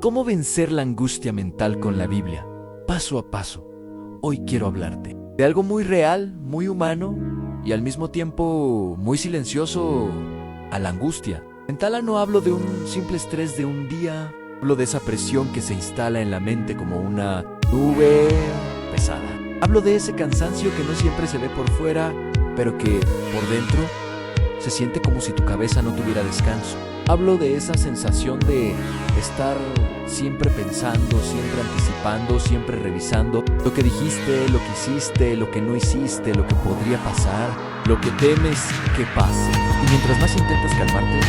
¿Cómo vencer la angustia mental con la Biblia? Paso a paso. Hoy quiero hablarte de algo muy real, muy humano y al mismo tiempo muy silencioso a la angustia. Mental no hablo de un simple estrés de un día, hablo de esa presión que se instala en la mente como una nube pesada. Hablo de ese cansancio que no siempre se ve por fuera, pero que por dentro se siente como si tu cabeza no tuviera descanso. Hablo de esa sensación de estar siempre pensando, siempre anticipando, siempre revisando lo que dijiste, lo que hiciste, lo que no hiciste, lo que podría pasar, lo que temes que pase. Y mientras más intentas calmarte,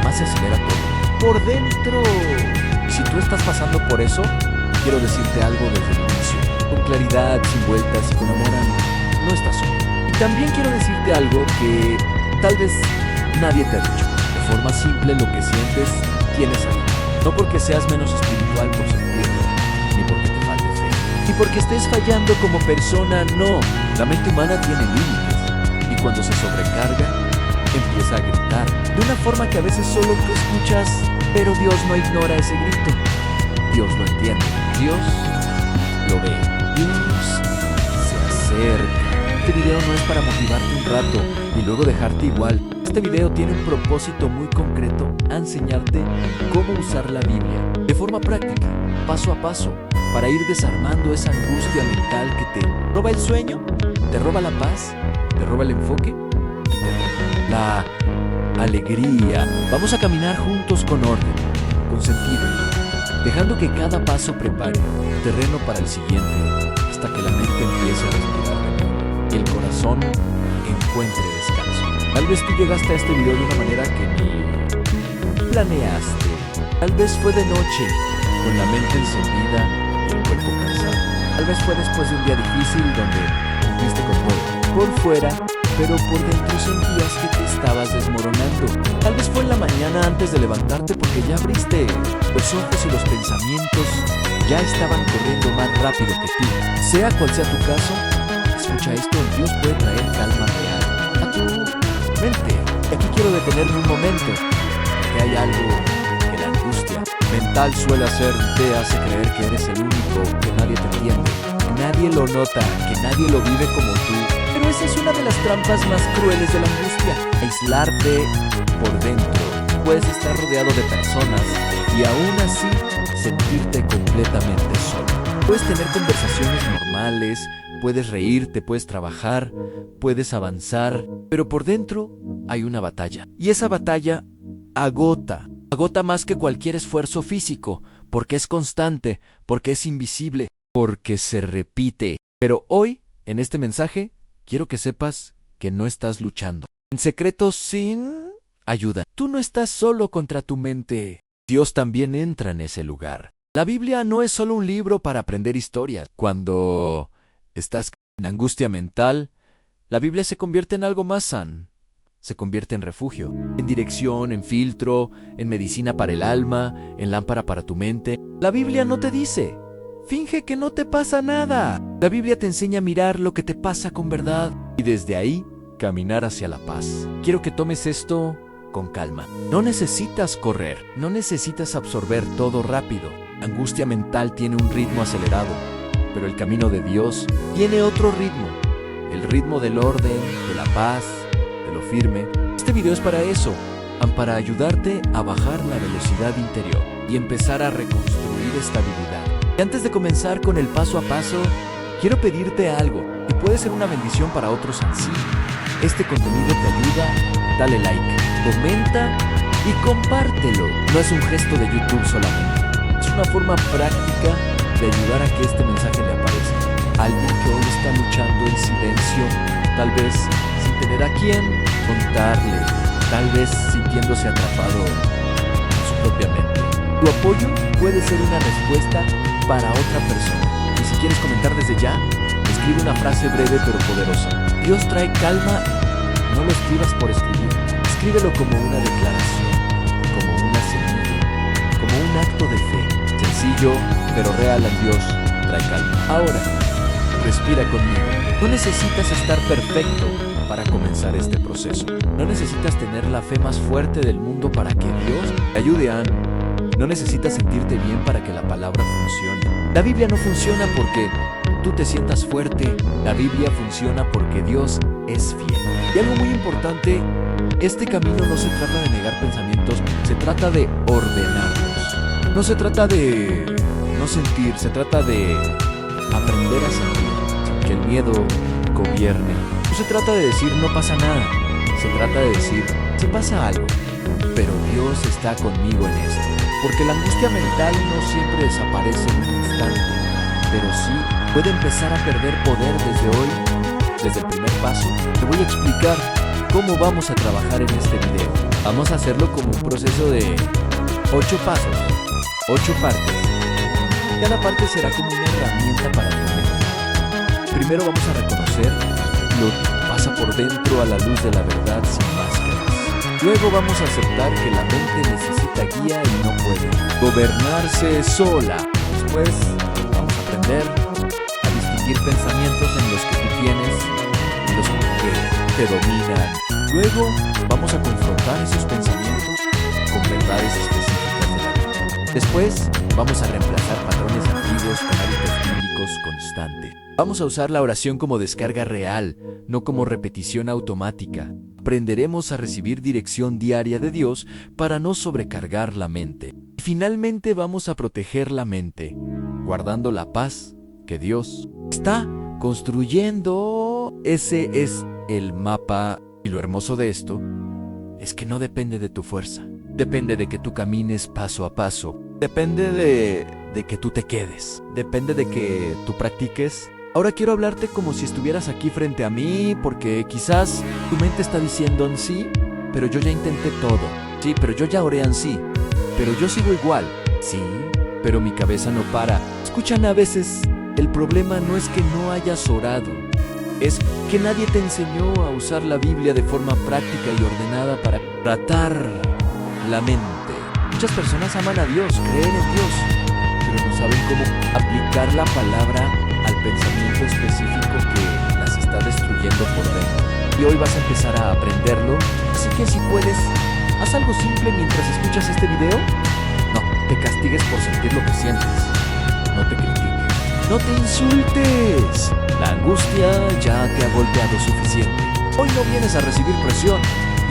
más se acelera todo. Por dentro, si tú estás pasando por eso, quiero decirte algo desde el inicio. Con claridad, sin vueltas y con amor, no estás solo. Y también quiero decirte algo que tal vez nadie te ha dicho. De forma simple, lo que sientes tienes ahí. No porque seas menos espiritual por sentirlo, ni porque te falte fe, ni porque estés fallando como persona, no. La mente humana tiene límites, y cuando se sobrecarga, empieza a gritar, de una forma que a veces solo tú escuchas, pero Dios no ignora ese grito. Dios lo entiende, Dios lo ve, Dios se acerca. Este video no es para motivarte un rato y luego dejarte igual. Este video tiene un propósito muy concreto, a enseñarte cómo usar la Biblia de forma práctica, paso a paso, para ir desarmando esa angustia mental que te roba el sueño, te roba la paz, te roba el enfoque y te roba la alegría. Vamos a caminar juntos con orden, con sentido, dejando que cada paso prepare terreno para el siguiente, hasta que la mente empiece a respirar de nuevo y el corazón encuentre descanso. Tal vez tú llegaste a este video de una manera que ni planeaste. Tal vez fue de noche, con la mente encendida y el cuerpo cansado. Tal vez fue después de un día difícil donde cumpliste con todo por fuera, pero por dentro sentías que te estabas desmoronando. Tal vez fue en la mañana antes de levantarte porque ya abriste los ojos y los pensamientos ya estaban corriendo más rápido que tú. Sea cual sea tu caso, escucha esto, Dios puede traer calma real a tu mente. Y aquí quiero detenerme un momento, porque hay algo que la angustia mental suele hacer, te hace creer que eres el único, que nadie te entiende, que nadie lo nota, que nadie lo vive como tú. Pero esa es una de las trampas más crueles de la angustia, aislarte por dentro. Puedes estar rodeado de personas y aún así sentirte completamente solo. Puedes tener conversaciones normales, puedes reírte, puedes trabajar, puedes avanzar, pero por dentro hay una batalla. Y esa batalla agota más que cualquier esfuerzo físico, porque es constante, porque es invisible, porque se repite. Pero hoy, en este mensaje, quiero que sepas que no estás luchando en secreto sin ayuda. Tú no estás solo contra tu mente. Dios también entra en ese lugar. La Biblia no es solo un libro para aprender historias. Cuando estás en angustia mental, la Biblia se convierte en algo más sano. Se convierte en refugio, en dirección, en filtro, en medicina para el alma, en lámpara para tu mente. La Biblia no te dice, finge que no te pasa nada. La Biblia te enseña a mirar lo que te pasa con verdad y desde ahí caminar hacia la paz. Quiero que tomes esto con calma. No necesitas correr, no necesitas absorber todo rápido. La angustia mental tiene un ritmo acelerado, pero el camino de Dios tiene otro ritmo, el ritmo del orden, de la paz, de lo firme. Este video es para eso, para ayudarte a bajar la velocidad interior y empezar a reconstruir estabilidad. Y antes de comenzar con el paso a paso, quiero pedirte algo, y puede ser una bendición para otros así. Este contenido te ayuda, dale like, comenta y compártelo. No es un gesto de YouTube solamente, es una forma práctica de ayudar a que este mensaje le aparezca a alguien que hoy está luchando en silencio, tal vez sin tener a quién contarle, tal vez sintiéndose atrapado en su propia mente. Tu apoyo puede ser una respuesta para otra persona. Y si quieres comentar desde ya, escribe una frase breve pero poderosa. Dios trae calma, no lo escribas por escribir. Escríbelo como una declaración, como una semilla, como un acto de fe. Sencillo, pero real en Dios trae calma. Ahora, respira conmigo. No necesitas estar perfecto para comenzar este proceso. No necesitas tener la fe más fuerte del mundo para que Dios te ayude a No necesitas sentirte bien para que la palabra funcione. La Biblia no funciona porque tú te sientas fuerte. La Biblia funciona porque Dios es fiel. Y algo muy importante, este camino no se trata de negar pensamientos, se trata de ordenarlos. No se trata de no sentir, se trata de aprender a sentir, sin que el miedo gobierne. No se trata de decir no pasa nada, se trata de decir sí pasa algo, pero Dios está conmigo en esto. Porque la angustia mental no siempre desaparece en un instante, pero sí puede empezar a perder poder desde hoy, desde el primer paso. Te voy a explicar cómo vamos a trabajar en este video. Vamos a hacerlo como un proceso de 8 pasos, 8 partes. Cada parte será como una herramienta para tu mente. Primero vamos a reconocer lo que pasa por dentro a la luz de la verdad sin máscaras. Luego vamos a aceptar que la mente necesita guía y no puede gobernarse sola. Después vamos a aprender a distinguir pensamientos en los que tú tienes y los que te dominan. Luego vamos a confrontar esos pensamientos con verdades específicas de la vida. Después vamos a reemplazar patrones antiguos con hábitos bíblicos constantes. Vamos a usar la oración como descarga real, no como repetición automática. Aprenderemos a recibir dirección diaria de Dios para no sobrecargar la mente. Y finalmente vamos a proteger la mente, guardando la paz que Dios está construyendo. Ese es el mapa. Y lo hermoso de esto es que no depende de tu fuerza. Depende de que tú camines paso a paso. Depende de que tú te quedes. Depende de que tú practiques. Ahora quiero hablarte como si estuvieras aquí frente a mí, porque quizás tu mente está diciendo en sí, pero yo ya intenté todo. Sí, pero yo ya oré en sí, pero yo sigo igual. Sí, pero mi cabeza no para. Escuchan, a veces el problema no es que no hayas orado, es que nadie te enseñó a usar la Biblia de forma práctica y ordenada para tratar la mente. Muchas personas aman a Dios, creen en Dios, pero no saben cómo aplicar la palabra al pensamiento específico que las está destruyendo por dentro. Y hoy vas a empezar a aprenderlo, así que si puedes, haz algo simple mientras escuchas este video. No te castigues por sentir lo que sientes. No te critiques. No te insultes. La angustia ya te ha golpeado suficiente. Hoy no vienes a recibir presión,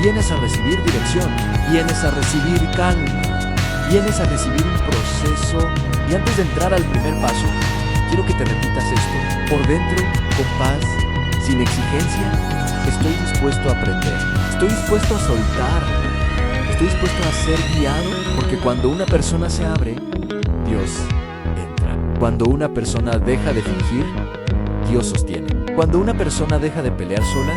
vienes a recibir dirección, vienes a recibir calma, vienes a recibir un proceso. Y antes de entrar al primer paso, quiero que te repitas esto. Por dentro, con paz, sin exigencia, estoy dispuesto a aprender. Estoy dispuesto a soltar. Estoy dispuesto a ser guiado, porque cuando una persona se abre, Dios entra. Cuando una persona deja de fingir, Dios sostiene. Cuando una persona deja de pelear sola,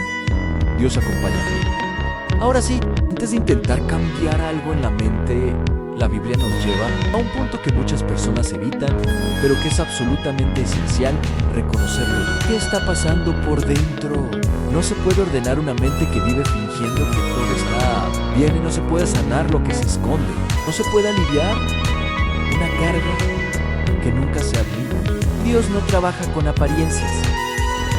Dios acompaña a ti. Ahora sí, antes de intentar cambiar algo en la mente, la Biblia nos lleva a un punto que muchas personas evitan, pero que es absolutamente esencial reconocerlo. ¿Qué está pasando por dentro? No se puede ordenar una mente que vive fingiendo que todo está bien y no se puede sanar lo que se esconde. No se puede aliviar una carga que nunca se alivia. Dios no trabaja con apariencias.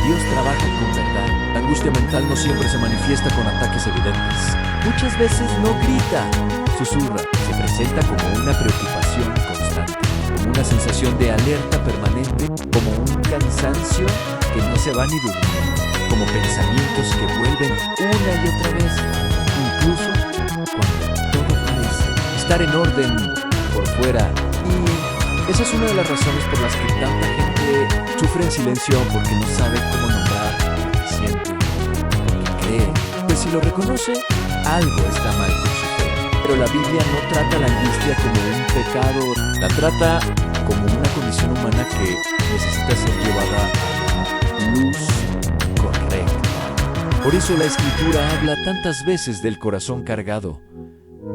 Dios trabaja con verdad. La angustia mental no siempre se manifiesta con ataques evidentes. Muchas veces no grita, susurra. Se presenta como una preocupación constante, como una sensación de alerta permanente, como un cansancio que no se va ni durmiendo, como pensamientos que vuelven una y otra vez, incluso cuando todo parece estar en orden por fuera. Y esa es una de las razones por las que tanta gente sufre en silencio, porque no sabe cómo nombrar lo que siente, lo que cree. Pues si lo reconoce, algo está mal con su fe. Pero la Biblia no trata la angustia como un pecado, la trata como una condición humana que necesita ser llevada a la luz correcta. Por eso la Escritura habla tantas veces del corazón cargado,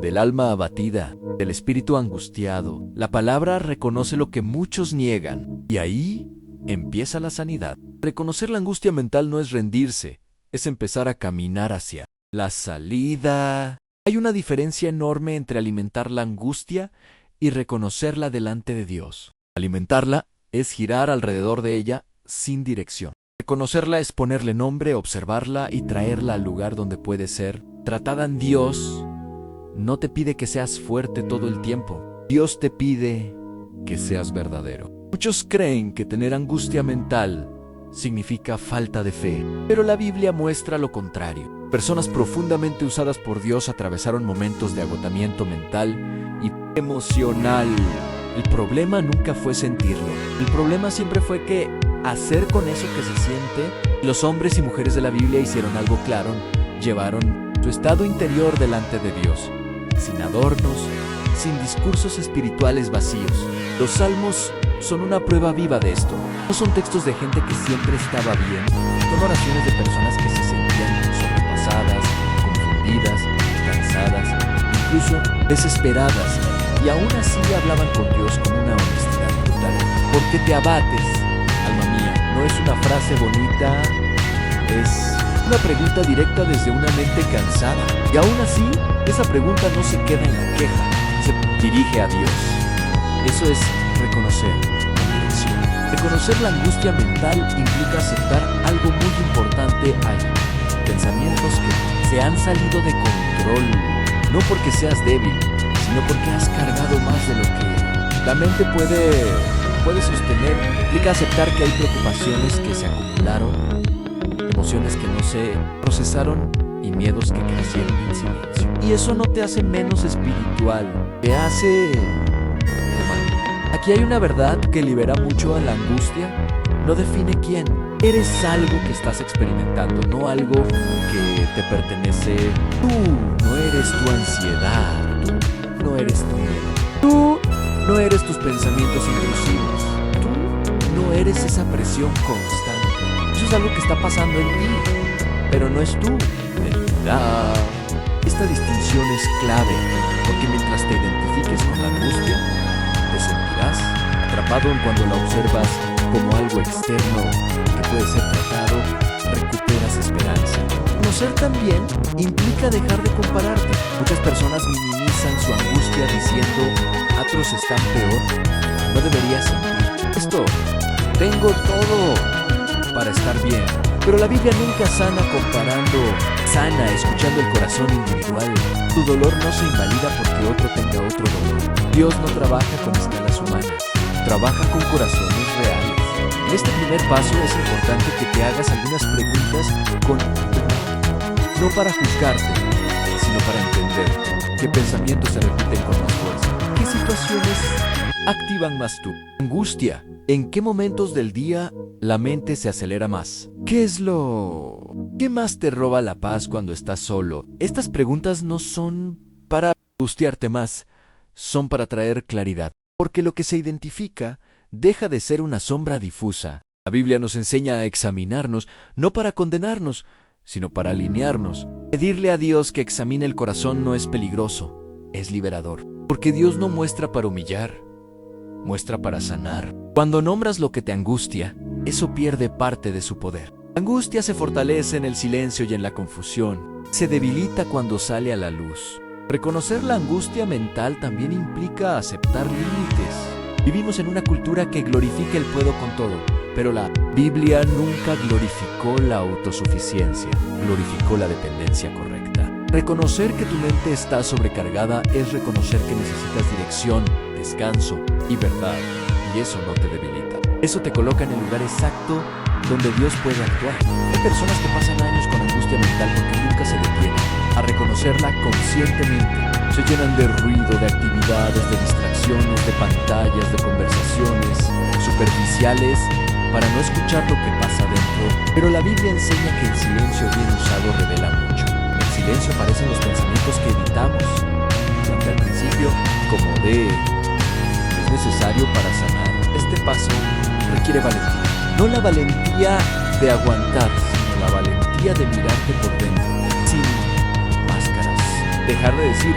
del alma abatida, del espíritu angustiado. La palabra reconoce lo que muchos niegan, y ahí empieza la sanidad. Reconocer la angustia mental no es rendirse, es empezar a caminar hacia la salida. Hay una diferencia enorme entre alimentar la angustia y reconocerla delante de Dios. Alimentarla es girar alrededor de ella sin dirección. Reconocerla es ponerle nombre, observarla y traerla al lugar donde puede ser tratada en Dios. No te pide que seas fuerte todo el tiempo. Dios te pide que seas verdadero. Muchos creen que tener angustia mental significa falta de fe, pero la Biblia muestra lo contrario. Personas profundamente usadas por Dios atravesaron momentos de agotamiento mental y emocional. El problema nunca fue sentirlo. El problema siempre fue que hacer con eso que se siente. Los hombres y mujeres de la Biblia hicieron algo claro. Llevaron su estado interior delante de Dios, sin adornos, sin discursos espirituales vacíos. Los salmos son una prueba viva de esto. No son textos de gente que siempre estaba bien, son oraciones de personas que se sentían sobrepasadas, confundidas, cansadas, incluso desesperadas, y aún así hablaban con Dios con una honestidad brutal. ¿Por qué te abates, alma mía? No es una frase bonita, es una pregunta directa desde una mente cansada. Y aún así, esa pregunta no se queda en la queja, se dirige a Dios. Eso es reconocer la dirección. Reconocer la angustia mental implica aceptar algo muy importante. Hay pensamientos que se han salido de control, no porque seas débil, sino porque has cargado más de lo que la mente puede sostener. Implica aceptar que hay preocupaciones que se acumularon, emociones que no se procesaron y miedos que crecieron en silencio. Y eso no te hace menos espiritual, te hace humano. Aquí hay una verdad que libera mucho a la angustia. No define quién. Eres algo que estás experimentando, no algo que te pertenece. Tú no eres tu ansiedad, tú no eres tu miedo, tú no eres tus pensamientos intrusivos, tú no eres esa presión constante. Eso es algo que está pasando en ti, pero no es tú. Esta distinción es clave, porque mientras te identifiques con la angustia, te sentirás atrapado en cuando la observas como algo externo que puede ser tratado, recuperas esperanza. Conocer también implica dejar de compararte. Muchas personas minimizan su angustia diciendo, otros están peor, no deberías sentir esto, tengo todo para estar bien. Pero la Biblia nunca sana comparando, sana escuchando el corazón individual. Tu dolor no se invalida porque otro tenga otro dolor. Dios no trabaja con escalas humanas, trabaja con corazones reales. En este primer paso es importante que te hagas algunas preguntas no para juzgarte, sino para entender qué pensamientos se repiten con más fuerza, qué situaciones activan más tu angustia, en qué momentos del día la mente se acelera más. ¿Qué más te roba la paz cuando estás solo? Estas preguntas no son para angustiarte más, son para traer claridad, porque lo que se identifica deja de ser una sombra difusa. La Biblia nos enseña a examinarnos, no para condenarnos, sino para alinearnos. Pedirle a Dios que examine el corazón no es peligroso, es liberador, porque Dios no muestra para humillar, muestra para sanar. Cuando nombras lo que te angustia, eso pierde parte de su poder. La angustia se fortalece en el silencio y en la confusión. Se debilita cuando sale a la luz. Reconocer la angustia mental también implica aceptar límites. Vivimos en una cultura que glorifica el puedo con todo, pero la Biblia nunca glorificó la autosuficiencia, glorificó la dependencia correcta. Reconocer que tu mente está sobrecargada es reconocer que necesitas dirección, descanso y verdad, y eso no te debilita. Eso te coloca en el lugar exacto donde Dios puede actuar. Hay personas que pasan años con angustia mental porque nunca se detienen a reconocerla conscientemente. Se llenan de ruido, de actividades, de distracciones, de pantallas, de conversaciones superficiales para no escuchar lo que pasa dentro. Pero la Biblia enseña que el silencio bien usado revela mucho. En el silencio aparecen los pensamientos que evitamos durante el principio, como es necesario para sanar. Este paso requiere valentía. No la valentía de aguantar, sino la valentía de mirarte por dentro, sin máscaras. Dejar de decir,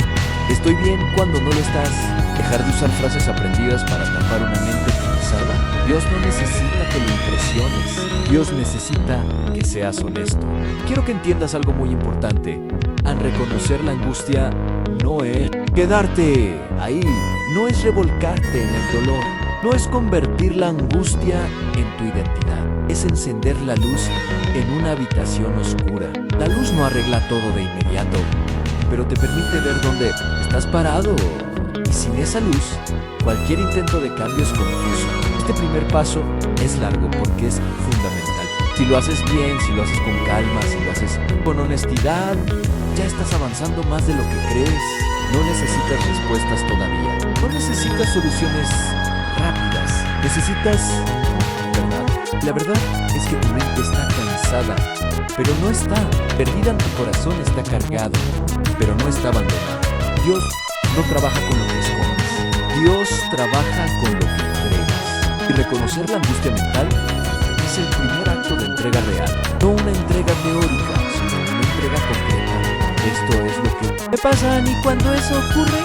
estoy bien cuando no lo estás. Dejar de usar frases aprendidas para tapar una mente cansada. Dios no necesita que lo impresiones. Dios necesita que seas honesto. Quiero que entiendas algo muy importante. Al reconocer la angustia, no es quedarte ahí, no es revolcarte en el dolor, no es convertir la angustia en tu identidad, es encender la luz en una habitación oscura. La luz no arregla todo de inmediato, pero te permite ver dónde estás parado y sin esa luz, cualquier intento de cambio es confuso. Este primer paso es largo porque es fundamental. Si lo haces bien, si lo haces con calma, si lo haces con honestidad, ya estás avanzando más de lo que crees. No necesitas respuestas todavía. No necesitas soluciones rápidas. Necesitas verdad. La verdad es que tu mente está cansada, pero no está perdida. Tu corazón está cargado, pero no está abandonado. Dios no trabaja con lo que escondes. Dios trabaja con lo que entregas. Y reconocer la angustia mental es el primer acto de entrega real. No una entrega teórica, sino una entrega concreta. Esto es lo que me pasa, y cuando eso ocurre,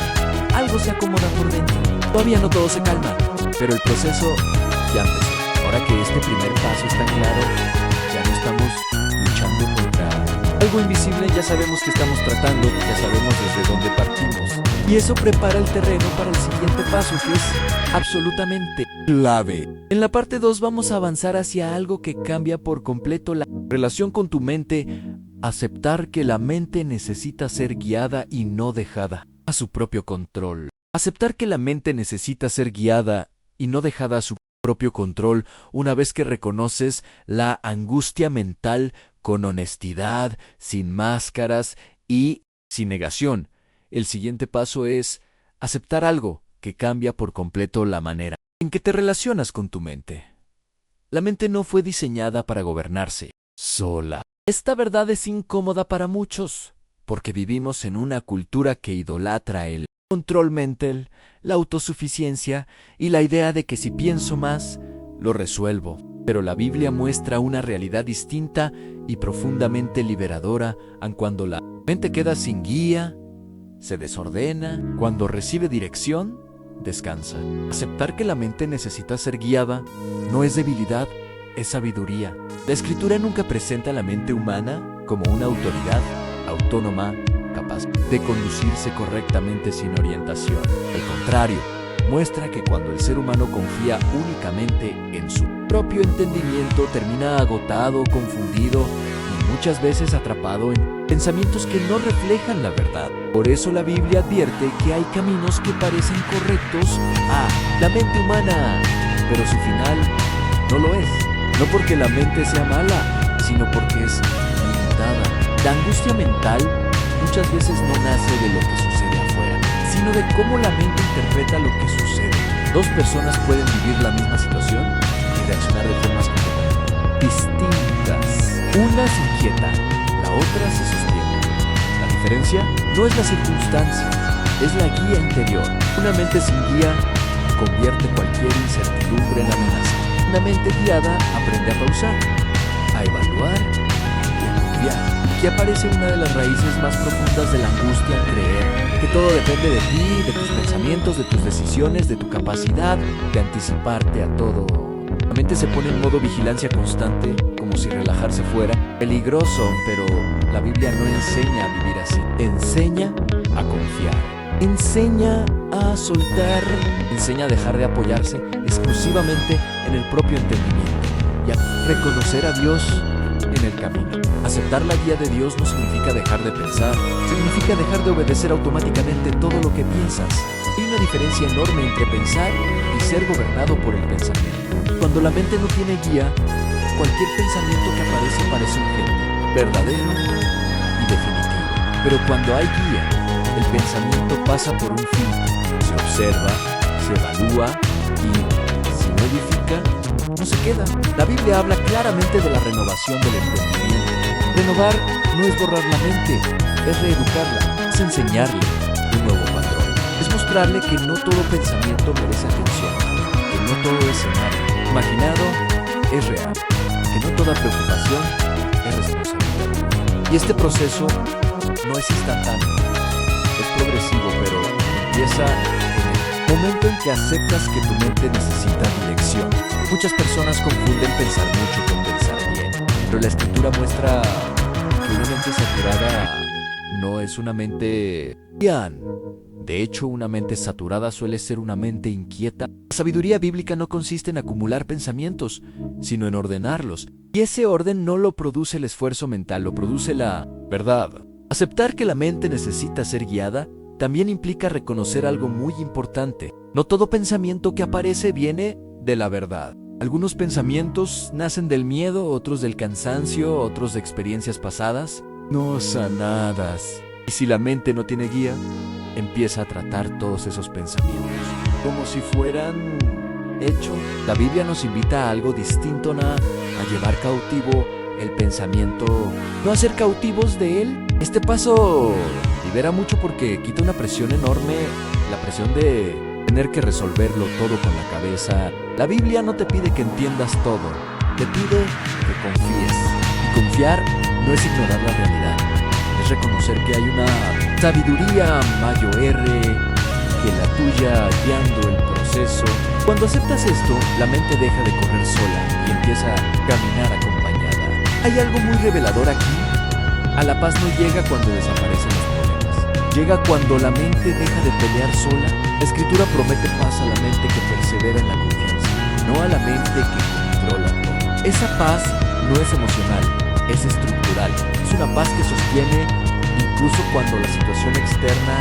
algo se acomoda por dentro. Todavía no todo se calma, pero el proceso ya empezó. Ahora que este primer paso está claro, ya no estamos luchando contra algo invisible, ya sabemos que estamos tratando, ya sabemos desde dónde partimos. Y eso prepara el terreno para el siguiente paso, que es absolutamente clave. En la parte 2 vamos a avanzar hacia algo que cambia por completo la relación con tu mente. Aceptar que la mente necesita ser guiada y no dejada a su propio control. Aceptar que la mente necesita ser guiada y no dejada a su propio control una vez que reconoces la angustia mental con honestidad, sin máscaras y sin negación. El siguiente paso es aceptar algo que cambia por completo la manera en que te relacionas con tu mente. La mente no fue diseñada para gobernarse sola. Esta verdad es incómoda para muchos, porque vivimos en una cultura que idolatra el control mental, la autosuficiencia y la idea de que si pienso más, lo resuelvo. Pero la Biblia muestra una realidad distinta y profundamente liberadora, aun cuando la mente queda sin guía, se desordena, cuando recibe dirección, descansa. Aceptar que la mente necesita ser guiada no es debilidad, es sabiduría. La Escritura nunca presenta a la mente humana como una autoridad autónoma capaz de conducirse correctamente sin orientación. Al contrario, muestra que cuando el ser humano confía únicamente en su propio entendimiento, termina agotado, confundido y muchas veces atrapado en pensamientos que no reflejan la verdad. Por eso la Biblia advierte que hay caminos que parecen correctos a la mente humana, pero su final no lo es. No porque la mente sea mala, sino porque es limitada. La angustia mental muchas veces no nace de lo que sucede afuera, sino de cómo la mente interpreta lo que sucede. Dos personas pueden vivir la misma situación y reaccionar de formas completamente distintas. Una se inquieta, la otra se sostiene. La diferencia no es la circunstancia, es la guía interior. Una mente sin guía convierte cualquier incertidumbre en amenaza. Una mente guiada aprende a pausar, a evaluar y a confiar. Aquí aparece una de las raíces más profundas de la angustia: creer que todo depende de ti, de tus pensamientos, de tus decisiones, de tu capacidad de anticiparte a todo. La mente se pone en modo vigilancia constante, como si relajarse fuera peligroso, pero la Biblia no enseña a vivir así. Enseña a confiar, enseña a soltar, enseña a dejar de apoyarse exclusivamente en el propio entendimiento y a reconocer a Dios en el camino. Aceptar la guía de Dios no significa dejar de pensar, significa dejar de obedecer automáticamente todo lo que piensas. Hay una diferencia enorme entre pensar y ser gobernado por el pensamiento. Cuando la mente no tiene guía, cualquier pensamiento que aparece parece urgente, verdadero y definitivo. Pero cuando hay guía, el pensamiento pasa por un filtro, se observa, se evalúa y, si no edifica, no se queda. La Biblia habla claramente de la renovación del entendimiento. Renovar no es borrar la mente, es reeducarla, es enseñarle un nuevo patrón. Es mostrarle que no todo pensamiento merece atención, que no todo escenario imaginado es real, que no toda preocupación es responsabilidad. Y este proceso no es instantáneo, es progresivo, pero empieza en el momento en que aceptas que tu mente necesita dirección. Muchas personas confunden pensar mucho con pensar bien, pero la Escritura muestra que una mente saturada no es una mente bien. De hecho, una mente saturada suele ser una mente inquieta. La sabiduría bíblica no consiste en acumular pensamientos, sino en ordenarlos. Y ese orden no lo produce el esfuerzo mental, lo produce la verdad. Aceptar que la mente necesita ser guiada también implica reconocer algo muy importante. No todo pensamiento que aparece viene de la verdad. Algunos pensamientos nacen del miedo, otros del cansancio, otros de experiencias pasadas, no sanadas. Y si la mente no tiene guía, empieza a tratar todos esos pensamientos como si fueran hechos. La Biblia nos invita a algo distinto, a llevar cautivo el pensamiento, no a ser cautivos de él. Este paso libera mucho porque quita una presión enorme, la presión de tener que resolverlo todo con la cabeza. La Biblia no te pide que entiendas todo, te pide que confíes. Y confiar no es ignorar la realidad, es reconocer que hay una sabiduría mayor que la tuya guiando el proceso. Cuando aceptas esto, la mente deja de correr sola y empieza a caminar acompañada. Hay algo muy revelador aquí. A la paz no llega cuando desaparecen los problemas. Llega cuando la mente deja de pelear sola. La Escritura promete paz a la mente que persevera en la confianza, no a la mente que controla todo. Esa paz no es emocional, es estructural. Es una paz que sostiene incluso cuando la situación externa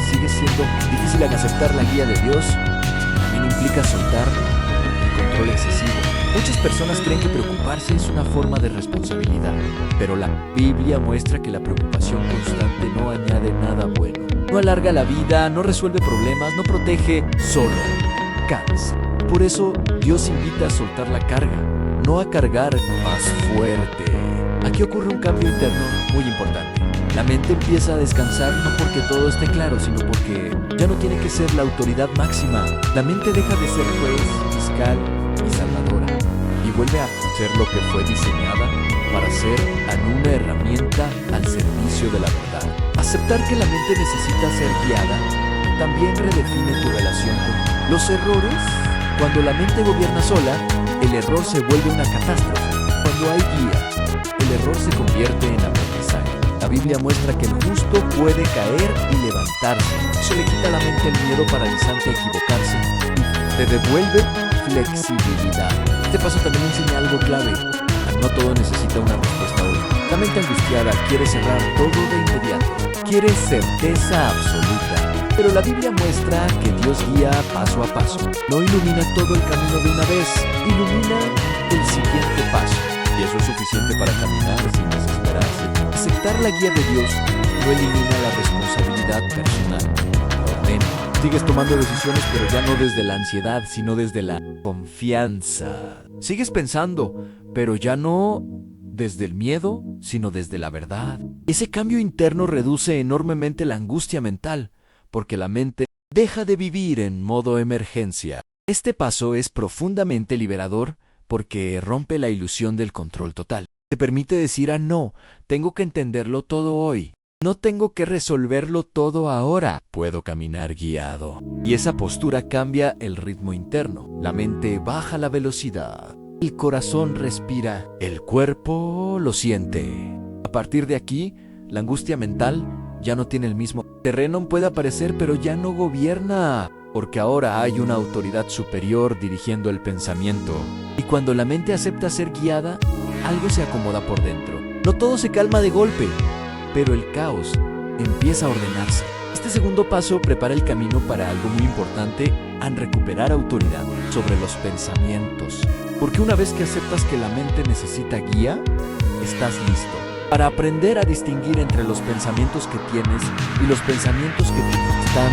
sigue siendo difícil. En aceptar la guía de Dios también implica soltar el control excesivo. Muchas personas creen que preocuparse es una forma de responsabilidad, pero la Biblia muestra que la preocupación constante no añade nada bueno. No alarga la vida, no resuelve problemas, no protege, solo cansa. Por eso Dios invita a soltar la carga, no a cargar más fuerte. Aquí ocurre un cambio interno muy importante. La mente empieza a descansar no porque todo esté claro, sino porque ya no tiene que ser la autoridad máxima. La mente deja de ser juez, fiscal y salvadora y vuelve a ser lo que fue diseñada para ser una herramienta al servicio de la verdad. Aceptar que la mente necesita ser guiada también redefine tu relación con los errores. Cuando la mente gobierna sola, el error se vuelve una catástrofe. Cuando hay guía, el error se convierte en aprendizaje. La Biblia muestra que el justo puede caer y levantarse. Eso le quita a la mente el miedo paralizante a equivocarse y te devuelve flexibilidad. Este paso también enseña algo clave. No todo necesita una respuesta hoy. La mente angustiada quiere cerrar todo de inmediato. Quiere certeza absoluta. Pero la Biblia muestra que Dios guía paso a paso. No ilumina todo el camino de una vez. Ilumina el siguiente paso. Y eso es suficiente para caminar sin desesperarse. Aceptar la guía de Dios no elimina la responsabilidad personal. La ordena. Sigues tomando decisiones, pero ya no desde la ansiedad, sino desde la confianza. Sigues pensando, pero ya no desde el miedo, sino desde la verdad. Ese cambio interno reduce enormemente la angustia mental, porque la mente deja de vivir en modo emergencia. Este paso es profundamente liberador porque rompe la ilusión del control total. Te permite decir no, tengo que entenderlo todo hoy. No tengo que resolverlo todo ahora. Puedo caminar guiado. Y esa postura cambia el ritmo interno. La mente baja la velocidad. El corazón respira. El cuerpo lo siente. A partir de aquí, la angustia mental ya no tiene el mismo terreno. Puede aparecer, pero ya no gobierna. Porque ahora hay una autoridad superior dirigiendo el pensamiento. Y cuando la mente acepta ser guiada, algo se acomoda por dentro. No todo se calma de golpe, pero el caos empieza a ordenarse. Este segundo paso prepara el camino para algo muy importante, recuperar autoridad sobre los pensamientos. Porque una vez que aceptas que la mente necesita guía, estás listo para aprender a distinguir entre los pensamientos que tienes y los pensamientos que te están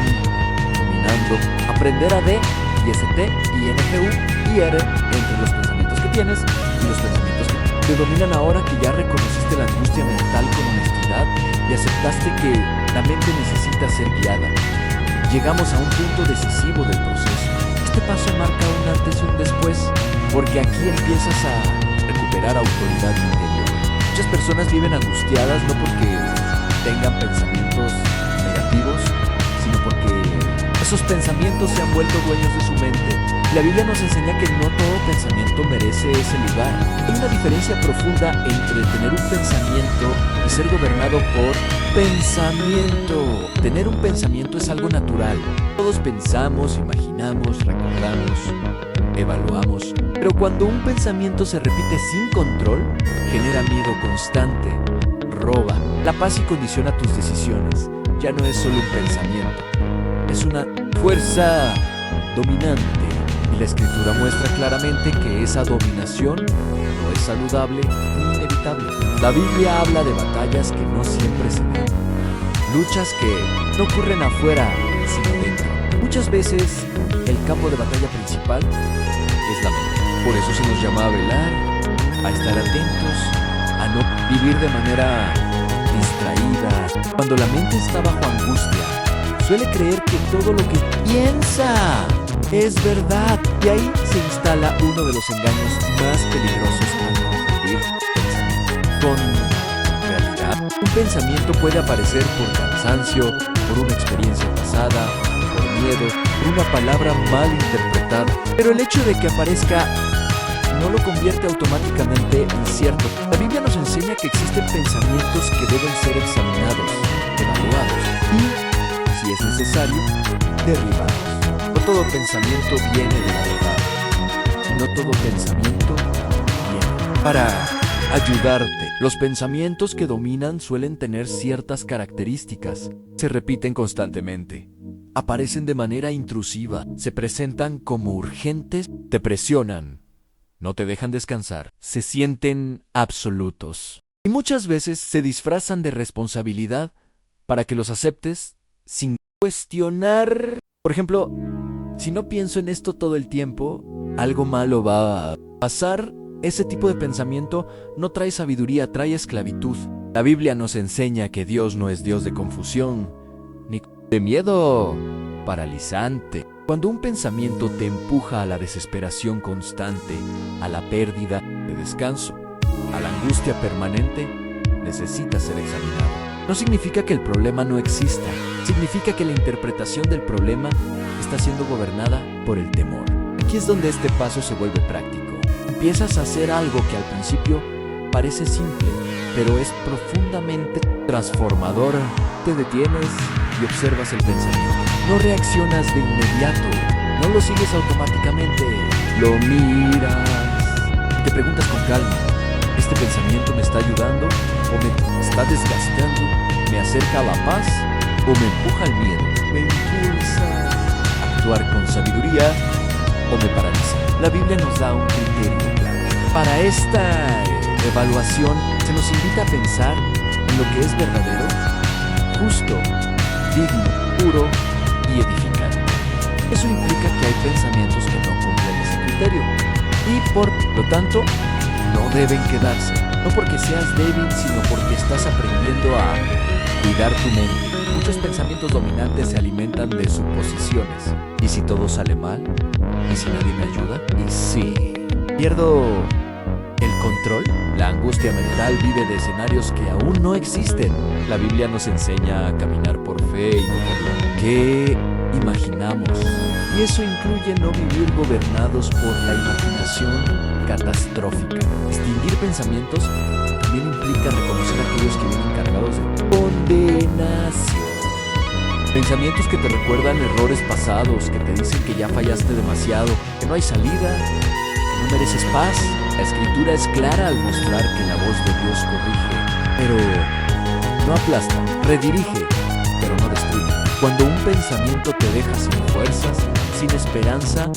dominando. Aprender a IST, INGU y R entre los pensamientos que tienes y los pensamientos que te dominan. Ahora que ya reconociste la angustia mental con honestidad y aceptaste que la mente necesita ser guiada, llegamos a un punto decisivo del proceso. Este paso marca un antes y un después, porque aquí empiezas a recuperar autoridad interior. Muchas personas viven angustiadas no porque tengan pensamientos negativos, sino porque esos pensamientos se han vuelto dueños de su mente. La Biblia nos enseña que no todo pensamiento merece ese lugar. Hay una diferencia profunda entre tener un pensamiento y ser gobernado por pensamiento. Tener un pensamiento es algo natural. Todos pensamos, imaginamos, recordamos, evaluamos. Pero cuando un pensamiento se repite sin control, genera miedo constante, roba la paz y condiciona tus decisiones. ya no es solo un pensamiento, es una fuerza dominante. Y la Escritura muestra claramente que esa dominación no es saludable ni inevitable. La Biblia habla de batallas que no siempre se ven, luchas que no ocurren afuera, sino dentro. Muchas veces el campo de batalla principal es la mente. Por eso se nos llama a velar, a estar atentos, a no vivir de manera distraída. Cuando la mente está bajo angustia, suele creer que todo lo que piensa es verdad. Y ahí se instala uno de los engaños más peligrosos al confundir pensamiento con realidad. Un pensamiento puede aparecer por cansancio, por una experiencia pasada, por miedo, por una palabra mal interpretada. Pero el hecho de que aparezca no lo convierte automáticamente en cierto. La Biblia nos enseña que existen pensamientos que deben ser examinados, evaluados y, si es necesario, derribados. No todo pensamiento viene de la verdad. No todo pensamiento viene. Para ayudarte, los pensamientos que dominan suelen tener ciertas características. Se repiten constantemente. Aparecen de manera intrusiva. Se presentan como urgentes. Te presionan. No te dejan descansar, se sienten absolutos. Y muchas veces se disfrazan de responsabilidad para que los aceptes sin cuestionar. Por ejemplo, si no pienso en esto todo el tiempo, algo malo va a pasar. Ese tipo de pensamiento no trae sabiduría, trae esclavitud. La Biblia nos enseña que Dios no es Dios de confusión, ni de miedo paralizante. Cuando un pensamiento te empuja a la desesperación constante, a la pérdida de descanso, a la angustia permanente, necesita ser examinado. No significa que el problema no exista, significa que la interpretación del problema está siendo gobernada por el temor. Aquí es donde este paso se vuelve práctico. Empiezas a hacer algo que al principio parece simple, pero es profundamente transformador. Te detienes y observas el pensamiento. No reaccionas de inmediato, no lo sigues automáticamente, lo miras. Te preguntas con calma, ¿este pensamiento me está ayudando o me está desgastando? ¿Me acerca a la paz o me empuja al miedo? ¿Me impulsa a actuar con sabiduría o me paraliza? La Biblia nos da un criterio claro. Para esta evaluación se nos invita a pensar en lo que es verdadero, justo, digno, puro y edificante. Eso implica que hay pensamientos que no cumplen ese criterio y por lo tanto no deben quedarse. No porque seas débil, sino porque estás aprendiendo a cuidar tu mente. Muchos pensamientos dominantes se alimentan de suposiciones. ¿Y si todo sale mal? ¿Y si nadie me ayuda? ¿Y si pierdo el control? La angustia mental vive de escenarios que aún no existen. La Biblia nos enseña a caminar por fe y no por lo que imaginamos. Y eso incluye no vivir gobernados por la imaginación catastrófica. Distinguir pensamientos también implica reconocer a aquellos que vienen cargados de condenación. Pensamientos que te recuerdan errores pasados, que te dicen que ya fallaste demasiado, que no hay salida, que no mereces paz. La Escritura es clara al mostrar que la voz de Dios corrige, pero no aplasta, redirige, pero no destruye. Cuando un pensamiento te deja sin fuerzas, sin esperanza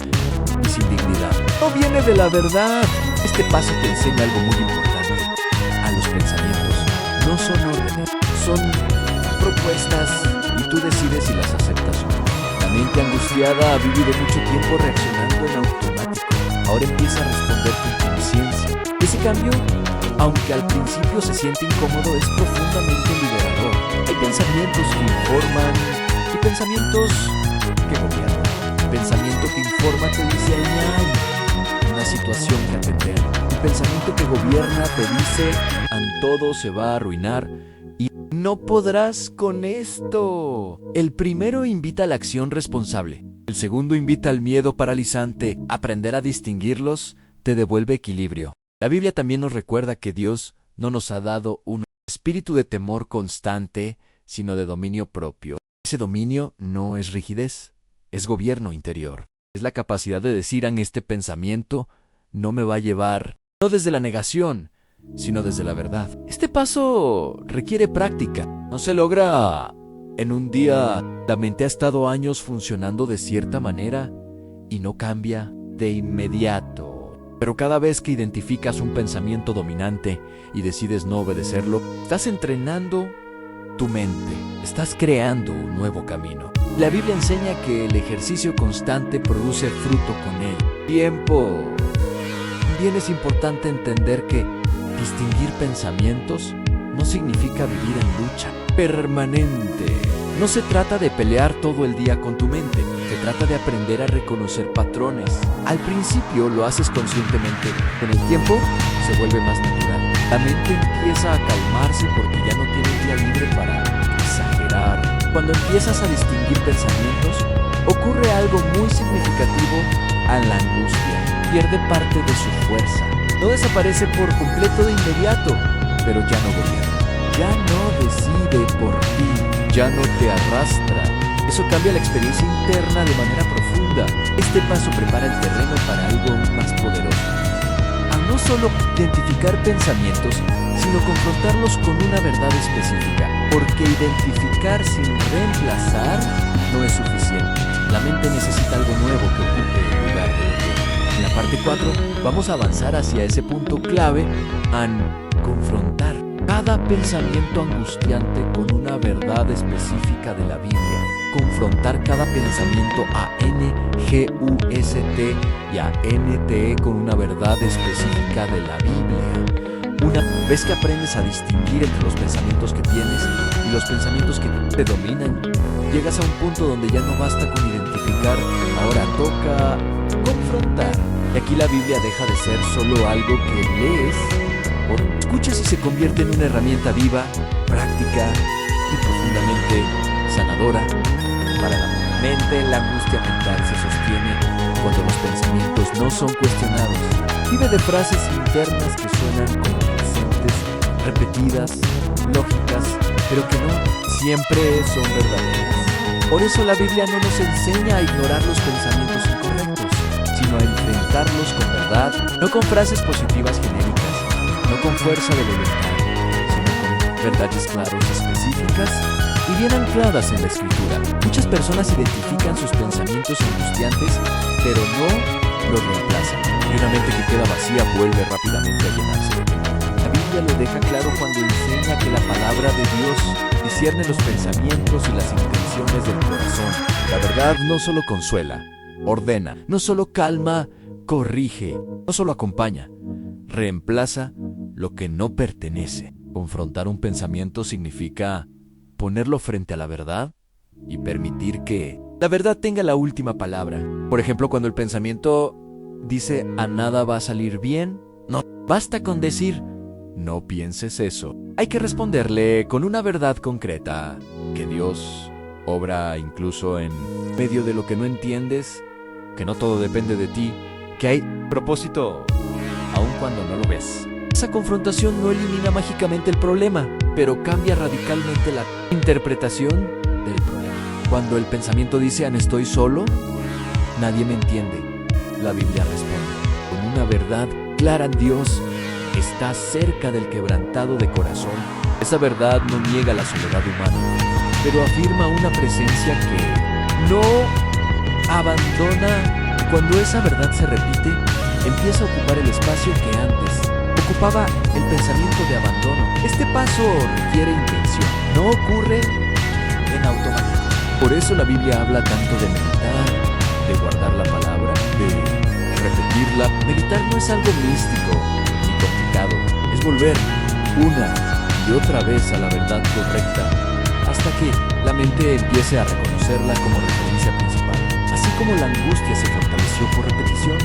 y sin dignidad, no viene de la verdad. Este paso te enseña algo muy importante. A los pensamientos no son órdenes, son propuestas y tú decides si las aceptas o no. La mente angustiada ha vivido mucho tiempo reaccionando en automático. Ahora empieza a responder con conciencia. Ese cambio, aunque al principio se siente incómodo, es profundamente liberador. Hay pensamientos que informan y pensamientos que gobiernan. El pensamiento que informa te dice hay una situación que atender. El pensamiento que gobierna te dice todo se va a arruinar y no podrás con esto. El primero invita a la acción responsable. El segundo invita al miedo paralizante. Aprender a distinguirlos te devuelve equilibrio. La Biblia también nos recuerda que Dios no nos ha dado un espíritu de temor constante, sino de dominio propio. Ese dominio no es rigidez, es gobierno interior. Es la capacidad de decir en este pensamiento no me va a llevar, no desde la negación, sino desde la verdad. Este paso requiere práctica. No se logra En un día, la mente ha estado años funcionando de cierta manera y no cambia de inmediato. Pero cada vez que identificas un pensamiento dominante y decides no obedecerlo, estás entrenando tu mente, estás creando un nuevo camino. La Biblia enseña que el ejercicio constante produce fruto con él. Tiempo. También es importante entender que distinguir pensamientos no significa vivir en lucha permanente. No se trata de pelear todo el día con tu mente, se trata de aprender a reconocer patrones. Al principio lo haces conscientemente, con el tiempo se vuelve más natural. La mente empieza a calmarse porque ya no tiene día libre para exagerar. Cuando empiezas a distinguir pensamientos, ocurre algo muy significativo a la angustia. Pierde parte de su fuerza. No desaparece por completo de inmediato, pero ya no gobierna. Ya no decide por ti, ya no te arrastra. Eso cambia la experiencia interna de manera profunda. Este paso prepara el terreno para algo aún más poderoso. A no solo identificar pensamientos, sino confrontarlos con una verdad específica. Porque identificar sin reemplazar no es suficiente. La mente necesita algo nuevo que ocupe el lugar de lo que. En la parte 4 vamos a avanzar hacia ese punto clave en confrontar cada pensamiento angustiante con una verdad específica de la Biblia. Confrontar cada pensamiento A-N-G-U-S-T y A-N-T-E con una verdad específica de la Biblia. Una vez que aprendes a distinguir entre los pensamientos que tienes y los pensamientos que te dominan, llegas a un punto donde ya no basta con identificar, ahora toca confrontar. Y aquí la Biblia deja de ser solo algo que lees o escuchas y se convierte en una herramienta viva, práctica y profundamente sanadora para la mente. La angustia mental se sostiene cuando los pensamientos no son cuestionados. Vive de frases internas que suenan convincentes, repetidas, lógicas, pero que no siempre son verdaderas. Por eso la Biblia no nos enseña a ignorar los pensamientos incorrectos, sino a enfrentarlos con verdad, no con frases positivas genéricas, no con fuerza de voluntad, sino con verdades claras y específicas y bien ancladas en la Escritura. Muchas personas identifican sus pensamientos angustiantes, pero no los reemplazan. Y una mente que queda vacía vuelve rápidamente a llenarse de temor. La Biblia lo deja claro cuando enseña que la palabra de Dios discierne los pensamientos y las intenciones del corazón. La verdad no solo consuela, ordena, no solo calma, corrige, no solo acompaña, reemplaza lo que no pertenece. Confrontar un pensamiento significa ponerlo frente a la verdad y permitir que la verdad tenga la última palabra. Por ejemplo, cuando el pensamiento dice a nada va a salir bien, no basta con decir no pienses eso. Hay que responderle con una verdad concreta, que Dios obra incluso en medio de lo que no entiendes, que no todo depende de ti, que hay propósito aun cuando no lo ves. Esa confrontación no elimina mágicamente el problema, pero cambia radicalmente la interpretación del problema. Cuando el pensamiento dice estoy solo, nadie me entiende, la Biblia responde con una verdad clara: Dios está cerca del quebrantado de corazón. Esa verdad no niega la soledad humana, pero afirma una presencia que no abandona. Cuando esa verdad se repite, empieza a ocupar el espacio que antes ocupaba el pensamiento de abandono. Este paso requiere intención, no ocurre en automático. Por eso la Biblia habla tanto de meditar, de guardar la palabra, de repetirla. Meditar no es algo místico ni complicado, es volver una y otra vez a la verdad correcta hasta que la mente empiece a reconocerla como referencia principal. Así como la angustia se fortaleció por repetición,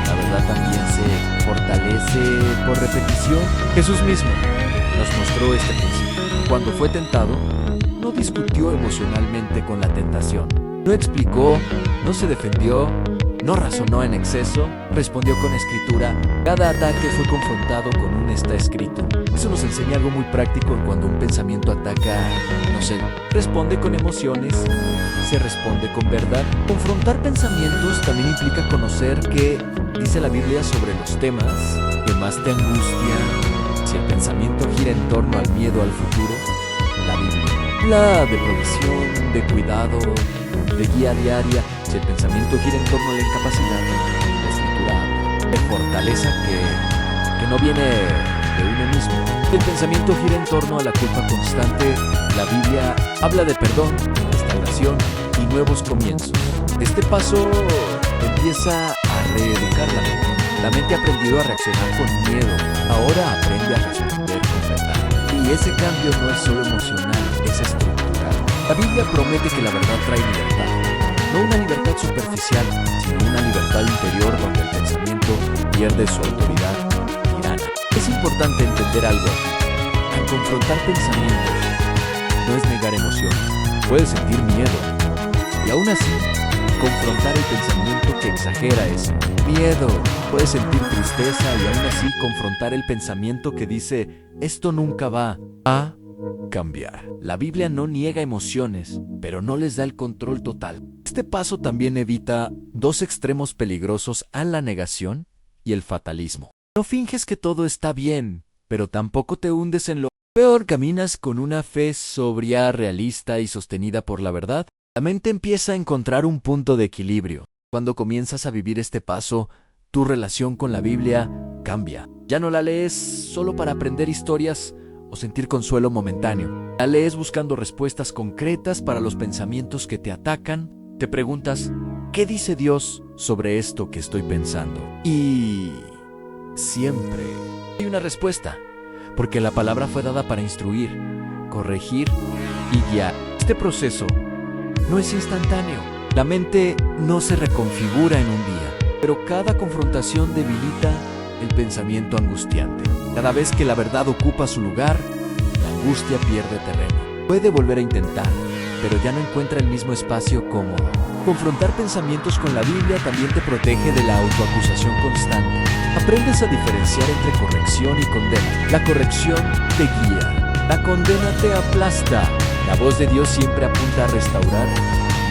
la verdad también se fortalece por repetición. Jesús mismo nos mostró este principio. Cuando fue tentado, no discutió emocionalmente con la tentación. No explicó, no se defendió, no razonó en exceso, respondió con escritura. Cada ataque fue confrontado con un está escrito. Eso nos enseña algo muy práctico. Cuando un pensamiento ataca, no se responde con emociones, se responde con verdad. Confrontar pensamientos también implica conocer qué dice la Biblia sobre los temas que más te angustian. Si el pensamiento gira en torno al miedo al futuro, la Biblia Habla de provisión, de cuidado, de guía diaria. Si el pensamiento gira en torno a la incapacidad, la escritura habla de fortaleza que no viene de uno mismo. Si el pensamiento gira en torno a la culpa constante, la Biblia habla de perdón, restauración y nuevos comienzos. Este paso empieza a reeducar la mente. La mente ha aprendido a reaccionar con miedo, ahora aprende a responder con verdad. Y ese cambio no es solo emocional, es estructural. La Biblia promete que la verdad trae libertad. No una libertad superficial, sino una libertad interior donde el pensamiento pierde su autoridad tirana. Es importante entender algo aquí. Al confrontar pensamientos, no es negar emociones. Puedes sentir miedo. Y aún así, confrontar el pensamiento que exagera ese miedo. Puedes sentir tristeza y aún así confrontar el pensamiento que dice, esto nunca va a cambiar. La Biblia no niega emociones, pero no les da el control total. Este paso también evita dos extremos peligrosos a la negación y el fatalismo. No finges que todo está bien, pero tampoco te hundes en lo peor. Caminas con una fe sobria, realista y sostenida por la verdad. La mente empieza a encontrar un punto de equilibrio. Cuando comienzas a vivir este paso, tu relación con la Biblia cambia. Ya no la lees solo para aprender historias o sentir consuelo momentáneo. La lees buscando respuestas concretas para los pensamientos que te atacan. Te preguntas, ¿qué dice Dios sobre esto que estoy pensando? Y siempre hay una respuesta, porque la palabra fue dada para instruir, corregir y guiar. Este proceso no es instantáneo. La mente no se reconfigura en un día, pero cada confrontación debilita el pensamiento angustiante. Cada vez que la verdad ocupa su lugar, la angustia pierde terreno. Puede volver a intentar, pero ya no encuentra el mismo espacio cómodo. Confrontar pensamientos con la Biblia también te protege de la autoacusación constante. Aprendes a diferenciar entre corrección y condena. La corrección te guía, la condena te aplasta. La voz de Dios siempre apunta a restaurar,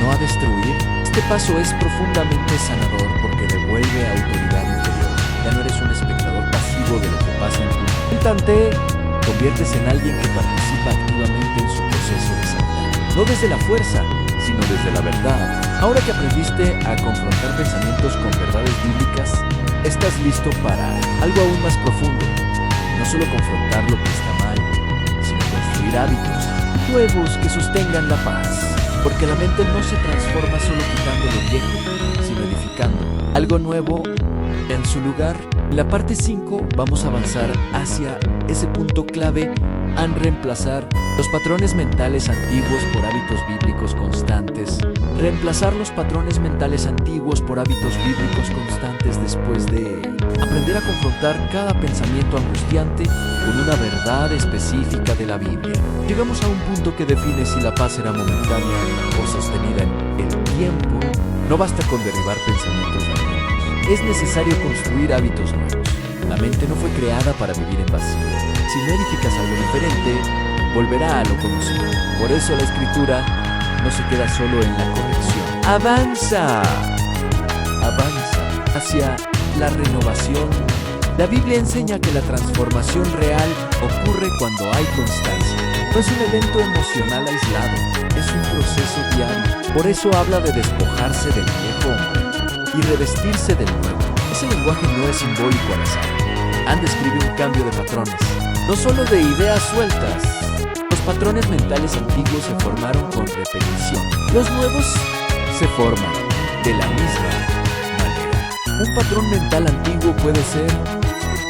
no a destruir. Este paso es profundamente sanador porque devuelve autoridad interior. Ya no eres un espectador pasivo de lo que pasa en tu mente. Te conviertes en alguien que participa activamente en su proceso de sanidad. No desde la fuerza, sino desde la verdad. Ahora que aprendiste a confrontar pensamientos con verdades bíblicas, estás listo para algo aún más profundo. No solo confrontar lo que está mal, sino construir hábitos nuevos que sostengan la paz. Porque la mente no se transforma solo quitando lo viejo, sino edificando algo nuevo en su lugar. En la parte 5 vamos a avanzar hacia ese punto clave en reemplazar los patrones mentales antiguos por hábitos bíblicos constantes. Reemplazar los patrones mentales antiguos por hábitos bíblicos constantes después de aprender a confrontar cada pensamiento angustiante con una verdad específica de la Biblia. Llegamos a un punto que define si la paz será momentánea o sostenida en el tiempo. No basta con derribar pensamientos dañinos. Es necesario construir hábitos nuevos. La mente no fue creada para vivir en vacío. Si no edificas algo diferente, volverá a lo conocido. Por eso la Escritura no se queda solo en la corrección. ¡Avanza! Avanza hacia la renovación. La Biblia enseña que la transformación real ocurre cuando hay constancia. No es un evento emocional aislado, es un proceso diario. Por eso habla de despojarse del viejo hombre y revestirse del nuevo. Ese lenguaje no es simbólico al azar. Ann describe un cambio de patrones, no solo de ideas sueltas. Los patrones mentales antiguos se formaron con repetición. Los nuevos se forman de la misma manera. Un patrón mental antiguo puede ser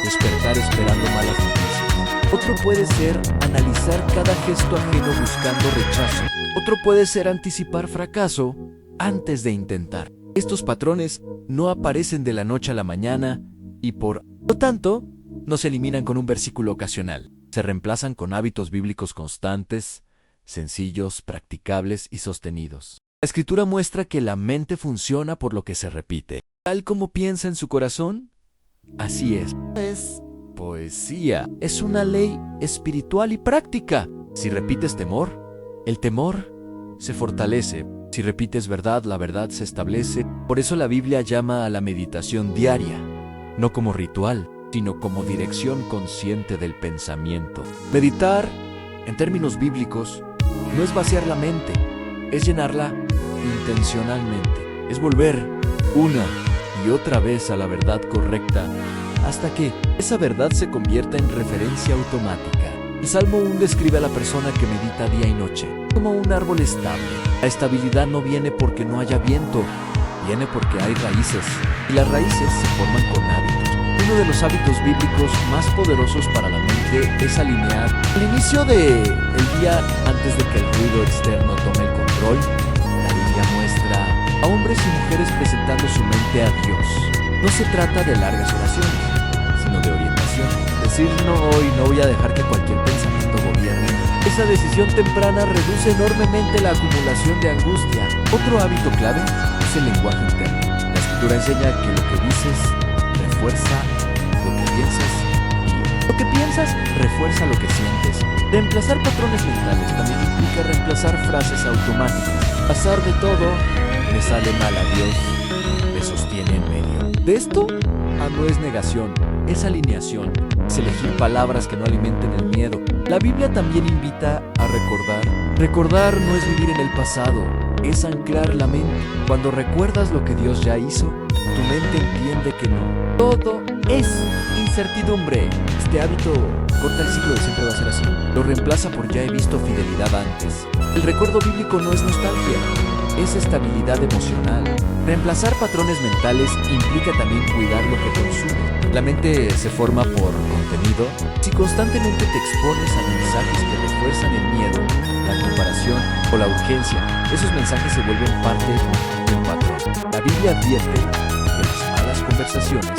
despertar esperando malas noticias. Otro puede ser analizar cada gesto ajeno buscando rechazo. Otro puede ser anticipar fracaso antes de intentar. Estos patrones no aparecen de la noche a la mañana y por lo tanto no se eliminan con un versículo ocasional. Se reemplazan con hábitos bíblicos constantes, sencillos, practicables y sostenidos. La Escritura muestra que la mente funciona por lo que se repite. Tal como piensa en su corazón, así es. Es poesía. Es una ley espiritual y práctica. Si repites temor, el temor se fortalece. Si repites verdad, la verdad se establece. Por eso la Biblia llama a la meditación diaria, no como ritual, sino como dirección consciente del pensamiento. Meditar, en términos bíblicos, no es vaciar la mente, es llenarla intencionalmente. Es volver una y otra vez a la verdad correcta hasta que esa verdad se convierta en referencia automática. El Salmo 1 describe a la persona que medita día y noche como un árbol estable. La estabilidad no viene porque no haya viento, viene porque hay raíces, y las raíces se forman con hábitos. Uno de los hábitos bíblicos más poderosos para la mente es alinear al inicio del día antes de que el ruido externo tome el control. La Biblia muestra a hombres y mujeres presentando su mente a Dios. No se trata de largas oraciones, sino de orientación. Decir no hoy, no voy a dejar que cualquier pensamiento gobierne. Esa decisión temprana reduce enormemente la acumulación de angustia. Otro hábito clave es el lenguaje interno. La Escritura enseña que lo que dices refuerza lo que piensas y lo que piensas refuerza lo que sientes. Reemplazar patrones mentales también implica reemplazar frases automáticas. Pasar de todo, me sale mal a Dios, me sostiene en medio. De esto no es negación, es alineación. Es elegir palabras que no alimenten el miedo. La Biblia también invita a recordar. Recordar no es vivir en el pasado, es anclar la mente. Cuando recuerdas lo que Dios ya hizo, tu mente entiende que no. Todo es incertidumbre. Este hábito corta el ciclo de siempre va a ser así. Lo reemplaza por ya he visto fidelidad antes. El recuerdo bíblico no es nostalgia, es estabilidad emocional. Reemplazar patrones mentales implica también cuidar lo que consumes. La mente se forma por contenido. Si constantemente te expones a mensajes que refuerzan el miedo, la comparación o la urgencia, esos mensajes se vuelven parte de un patrón. La Biblia advierte que las malas conversaciones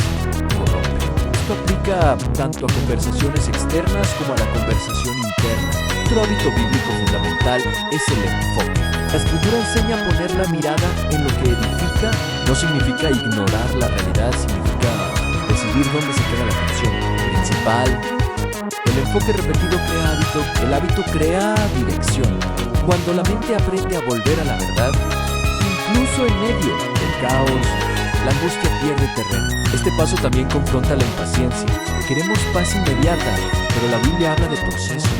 corrompen. Esto aplica tanto a conversaciones externas como a la conversación interna. Otro hábito bíblico fundamental es el enfoque. La Escritura enseña a poner la mirada en lo que edifica. No significa ignorar la realidad, significa decidir dónde se queda la función principal. El enfoque repetido crea hábito, el hábito crea dirección. Cuando la mente aprende a volver a la verdad, incluso en medio del caos, la angustia pierde terreno. Este paso también confronta la impaciencia. Queremos paz inmediata, pero la Biblia habla de procesos.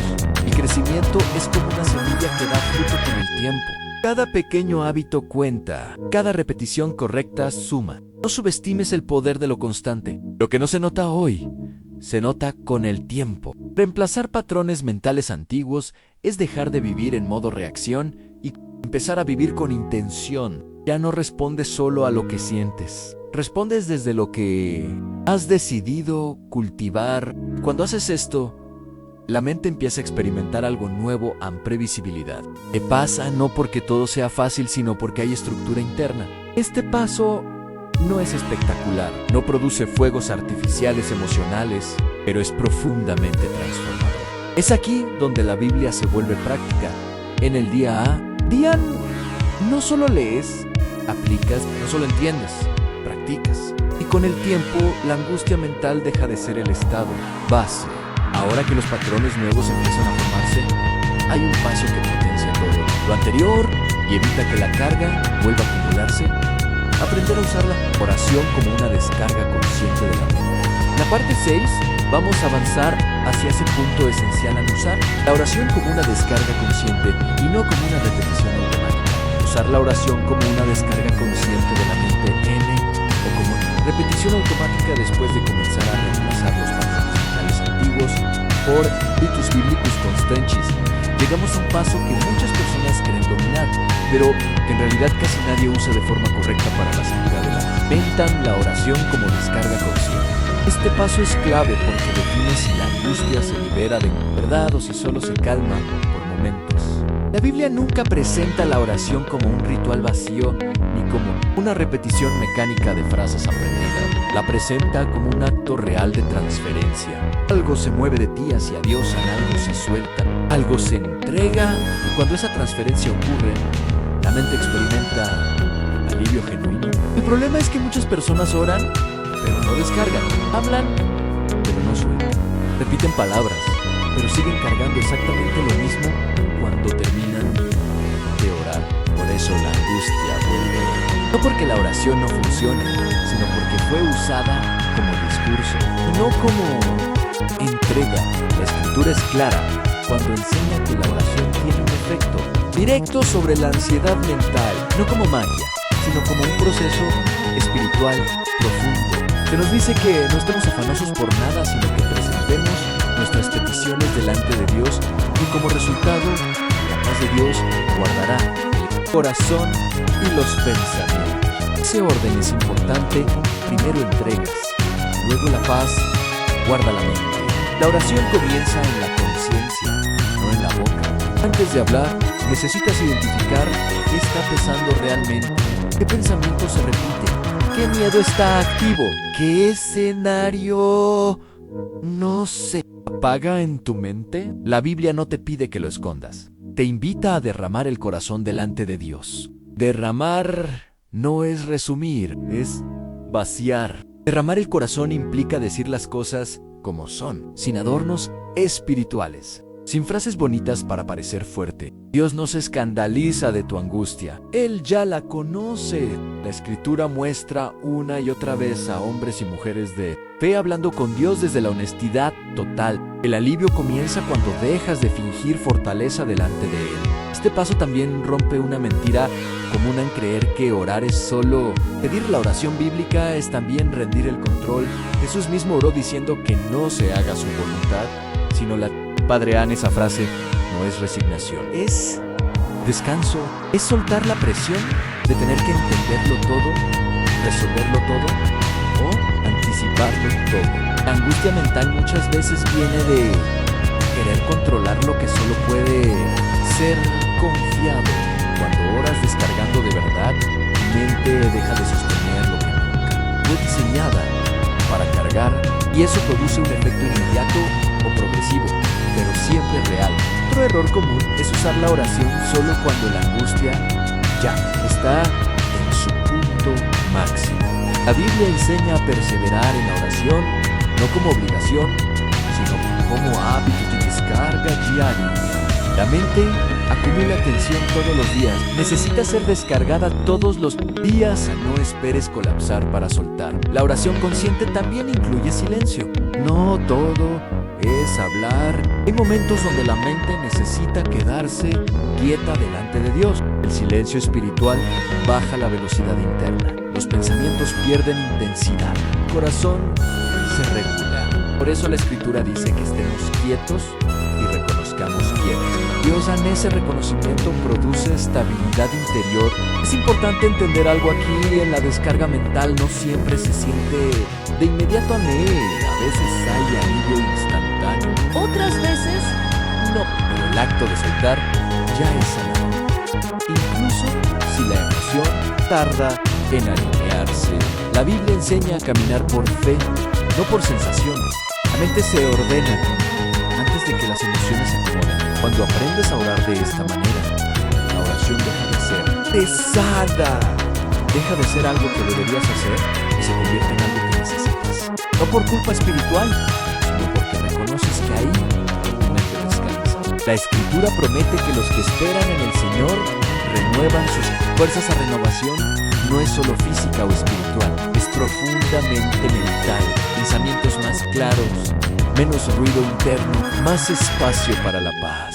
El crecimiento es como una semilla que da fruto con el tiempo. Cada pequeño hábito cuenta, cada repetición correcta suma. No subestimes el poder de lo constante. Lo que no se nota hoy, se nota con el tiempo. Reemplazar patrones mentales antiguos es dejar de vivir en modo reacción y empezar a vivir con intención. Ya no respondes solo a lo que sientes. Respondes desde lo que has decidido cultivar. Cuando haces esto, la mente empieza a experimentar algo nuevo a previsibilidad. Te pasa no porque todo sea fácil, sino porque hay estructura interna. Este paso no es espectacular, no produce fuegos artificiales emocionales, pero es profundamente transformador. Es aquí donde la Biblia se vuelve práctica. En el día A, no solo lees, aplicas, no solo entiendes, practicas. Y con el tiempo, la angustia mental deja de ser el estado base. Ahora que los patrones nuevos empiezan a formarse, hay un paso que potencia todo lo anterior y evita que la carga vuelva a acumularse. Aprender a usar la oración como una descarga consciente de la mente. En la parte 6, vamos a avanzar hacia ese punto esencial al usar la oración como una descarga consciente y no como una repetición automática. Usar la oración como una descarga consciente de la mente o como repetición automática después de comenzar a reemplazar los patrones mentales antiguos por ritus bíblicos constantes. Llegamos a un paso que muchas personas quieren dominar, pero que en realidad casi nadie usa de forma correcta para la sanidad de la mente. Inventan la oración como descarga consciente. Este paso es clave porque define si la angustia se libera de verdad o si solo se calma por momentos. La Biblia nunca presenta la oración como un ritual vacío ni como una repetición mecánica de frases aprendidas. La presenta como un acto real de transferencia. Algo se mueve de ti hacia Dios, algo se suelta, algo se entrega, y cuando esa transferencia ocurre, la mente experimenta alivio genuino. El problema es que muchas personas oran, pero no descargan. Hablan, pero no sueltan. Repiten palabras, pero siguen cargando exactamente lo mismo cuando terminan de orar. Por eso la angustia vuelve. No porque la oración no funcione, sino porque fue usada como discurso y no como entrega. La Escritura es clara. cuando enseña que la oración tiene un efecto directo sobre la ansiedad mental, no como magia, sino como un proceso espiritual profundo. Se nos dice que no estemos afanosos por nada, sino que presentemos nuestras peticiones delante de Dios y como resultado, la paz de Dios guardará el corazón y los pensamientos. Ese orden es importante. Primero entregas, luego la paz guarda la mente. La oración comienza en la conciencia, no en la boca. Antes de hablar, necesitas identificar qué está pesando realmente, qué pensamiento se repite, qué miedo está activo, qué escenario no se apaga en tu mente. La Biblia no te pide que lo escondas. Te invita a derramar el corazón delante de Dios. Derramar no es resumir, es vaciar. Derramar el corazón implica decir las cosas como son, sin adornos espirituales, sin frases bonitas para parecer fuerte. Dios no se escandaliza de tu angustia. Él ya la conoce. La Escritura muestra una y otra vez a hombres y mujeres de fe hablando con Dios desde la honestidad total. El alivio comienza cuando dejas de fingir fortaleza delante de Él. Este paso también rompe una mentira común en creer que orar es solo pedir. La oración bíblica es también rendir el control. Jesús mismo oró diciendo que no se haga su voluntad, sino la padrean. Esa frase no es resignación, es descanso, es soltar la presión de tener que entenderlo todo, resolverlo todo o anticiparlo todo. La angustia mental muchas veces viene de querer controlar lo que solo puede ser confiado. Cuando oras descargando de verdad, tu mente deja de sostener lo que nunca fue diseñada para cargar, y eso produce un efecto inmediato o progresivo, pero siempre real. Otro error común es usar la oración solo cuando la angustia ya está en su punto máximo. La Biblia enseña a perseverar en la oración, no como obligación, sino como hábito de descarga diaria. La mente acumula tensión todos los días. Necesita ser descargada todos los días. No esperes colapsar para soltar. La oración consciente también incluye silencio. No todo es hablar. Hay momentos donde la mente necesita quedarse quieta delante de Dios. El silencio espiritual baja la velocidad interna. Los pensamientos pierden intensidad. El corazón se regula. Por eso la Escritura dice que estemos quietos y reconozcamos quiénes. Dios, en ese reconocimiento, produce estabilidad interior. Es importante entender algo aquí. En la descarga mental no siempre se siente de inmediato anhelo. A veces hay alivio instantáneo, otras veces no. Pero el acto de soltar ya es sanador, incluso si la emoción tarda en alinearse. La Biblia enseña a caminar por fe, no por sensaciones. La mente se ordena antes de que las emociones se acomoden. Cuando aprendes a orar de esta manera, la oración deja de ser pesada, deja de ser algo que deberías hacer y se convierte en algo que necesitas. No por culpa espiritual, sino porque reconoces que ahí tu mente descansa. La Escritura promete que los que esperan en el Señor renuevan sus fuerzas. A renovación no es solo física o espiritual, es profundamente mental. Pensamientos más claros, menos ruido interno, más espacio para la paz.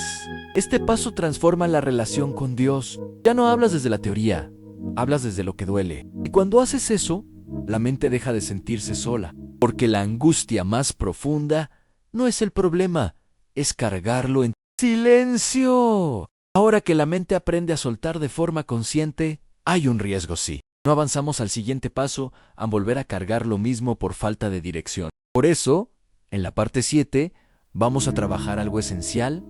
Este paso transforma la relación con Dios. Ya no hablas desde la teoría, hablas desde lo que duele. Y cuando haces eso, la mente deja de sentirse sola, porque la angustia más profunda no es el problema, es cargarlo en silencio. Ahora que la mente aprende a soltar de forma consciente, hay un riesgo, sí. No avanzamos al siguiente paso a volver a cargar lo mismo por falta de dirección. Por eso, en la parte 7, vamos a trabajar algo esencial: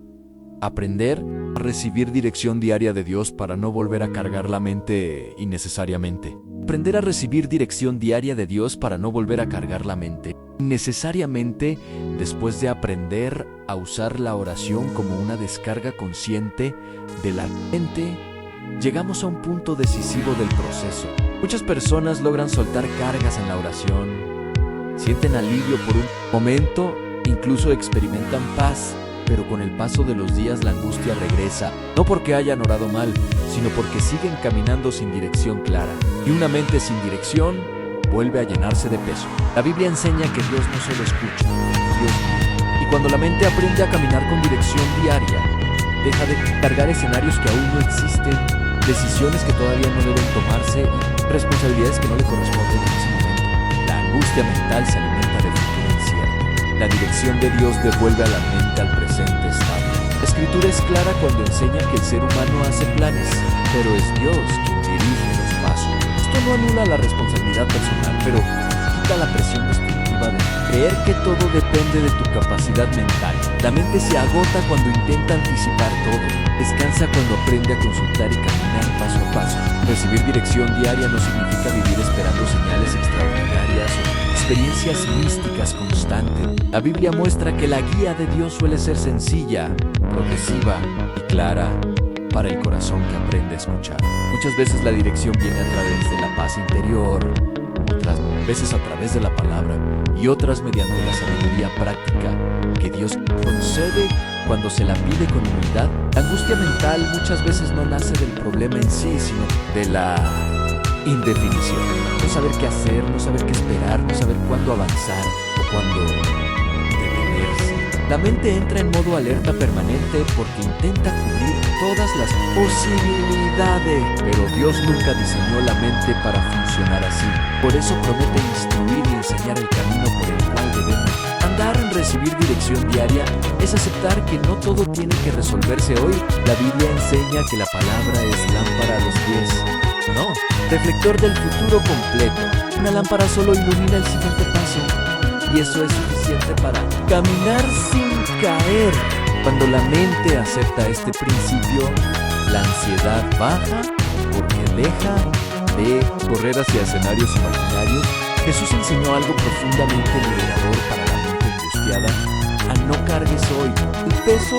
aprender a recibir dirección diaria de Dios para no volver a cargar la mente innecesariamente. Aprender a recibir dirección diaria de Dios para no volver a cargar la mente innecesariamente. Después de aprender a usar la oración como una descarga consciente de la mente, llegamos a un punto decisivo del proceso. Muchas personas logran soltar cargas en la oración, sienten alivio por un momento, incluso experimentan paz, pero con el paso de los días la angustia regresa, no porque hayan orado mal, sino porque siguen caminando sin dirección clara. Y una mente sin dirección vuelve a llenarse de peso. La Biblia enseña que Dios no solo escucha, Dios guía. Y cuando la mente aprende a caminar con dirección diaria, deja de cargar escenarios que aún no existen, decisiones que todavía no deben tomarse y responsabilidades que no le corresponden en ese momento. La angustia mental se alimenta del futuro incierto. La dirección de Dios devuelve a la mente al presente estable. La Escritura es clara cuando enseña que el ser humano hace planes, pero es Dios quien dirige los pasos. Esto no anula la responsabilidad personal, pero quita la presión destructiva de creer que todo depende de tu capacidad mental. La mente se agota cuando intenta anticipar todo. Descansa cuando aprende a consultar y caminar paso a paso. Recibir dirección diaria no significa vivir esperando señales extraordinarias o experiencias místicas constantes. La Biblia muestra que la guía de Dios suele ser sencilla, progresiva y clara para el corazón que aprende a escuchar. Muchas veces la dirección viene a través de la paz interior, otras veces a través de la palabra y otras mediante la sabiduría práctica que Dios concede cuando se la pide con humildad. La angustia mental muchas veces no nace del problema en sí, sino de la indefinición. No saber qué hacer, no saber qué esperar, no saber cuándo avanzar o cuándo detenerse. La mente entra en modo alerta permanente porque intenta cubrir todas las posibilidades, pero Dios nunca diseñó la mente para funcionar así. Por eso promete instruir y enseñar el camino por el cual debemos andar. En recibir dirección diaria es aceptar que no todo tiene que resolverse hoy. La Biblia enseña que la palabra es lámpara a los pies, no reflector del futuro completo. Una lámpara solo ilumina el siguiente paso, y eso es suficiente para caminar sin caer. Cuando la mente acepta este principio, la ansiedad baja porque deja de correr hacia escenarios imaginarios. Jesús enseñó algo profundamente liberador para la mente angustiada: a no cargues hoy el peso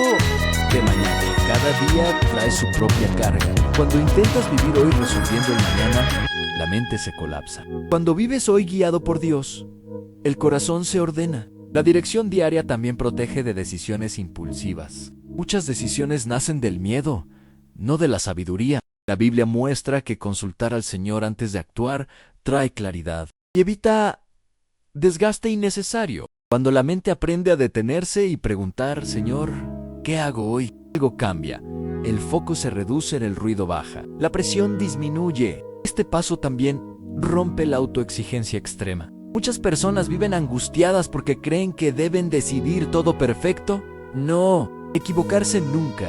de mañana. Cada día trae su propia carga. Cuando intentas vivir hoy resolviendo el mañana, la mente se colapsa. Cuando vives hoy guiado por Dios, el corazón se ordena. La dirección diaria también protege de decisiones impulsivas. Muchas decisiones nacen del miedo, no de la sabiduría. La Biblia muestra que consultar al Señor antes de actuar trae claridad y evita desgaste innecesario. Cuando la mente aprende a detenerse y preguntar: Señor, ¿qué hago hoy?, algo cambia. El foco se reduce, el ruido baja, la presión disminuye. Este paso también rompe la autoexigencia extrema. Muchas personas viven angustiadas porque creen que deben decidir todo perfecto. No, equivocarse nunca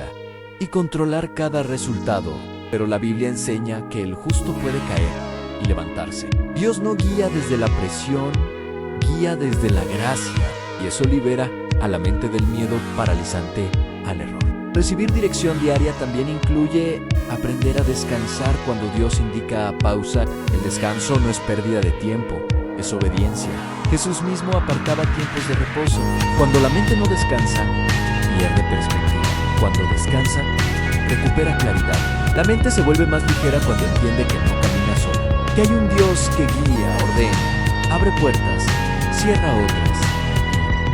y controlar cada resultado. Pero la Biblia enseña que el justo puede caer y levantarse. Dios no guía desde la presión, guía desde la gracia, y eso libera a la mente del miedo paralizante al error. Recibir dirección diaria también incluye aprender a descansar cuando Dios indica pausa. El descanso no es pérdida de tiempo, es obediencia. Jesús mismo apartaba tiempos de reposo. Cuando la mente no descansa, pierde perspectiva. Cuando descansa, recupera claridad. La mente se vuelve más ligera cuando entiende que no camina sola, que hay un Dios que guía, ordena, abre puertas, cierra otras,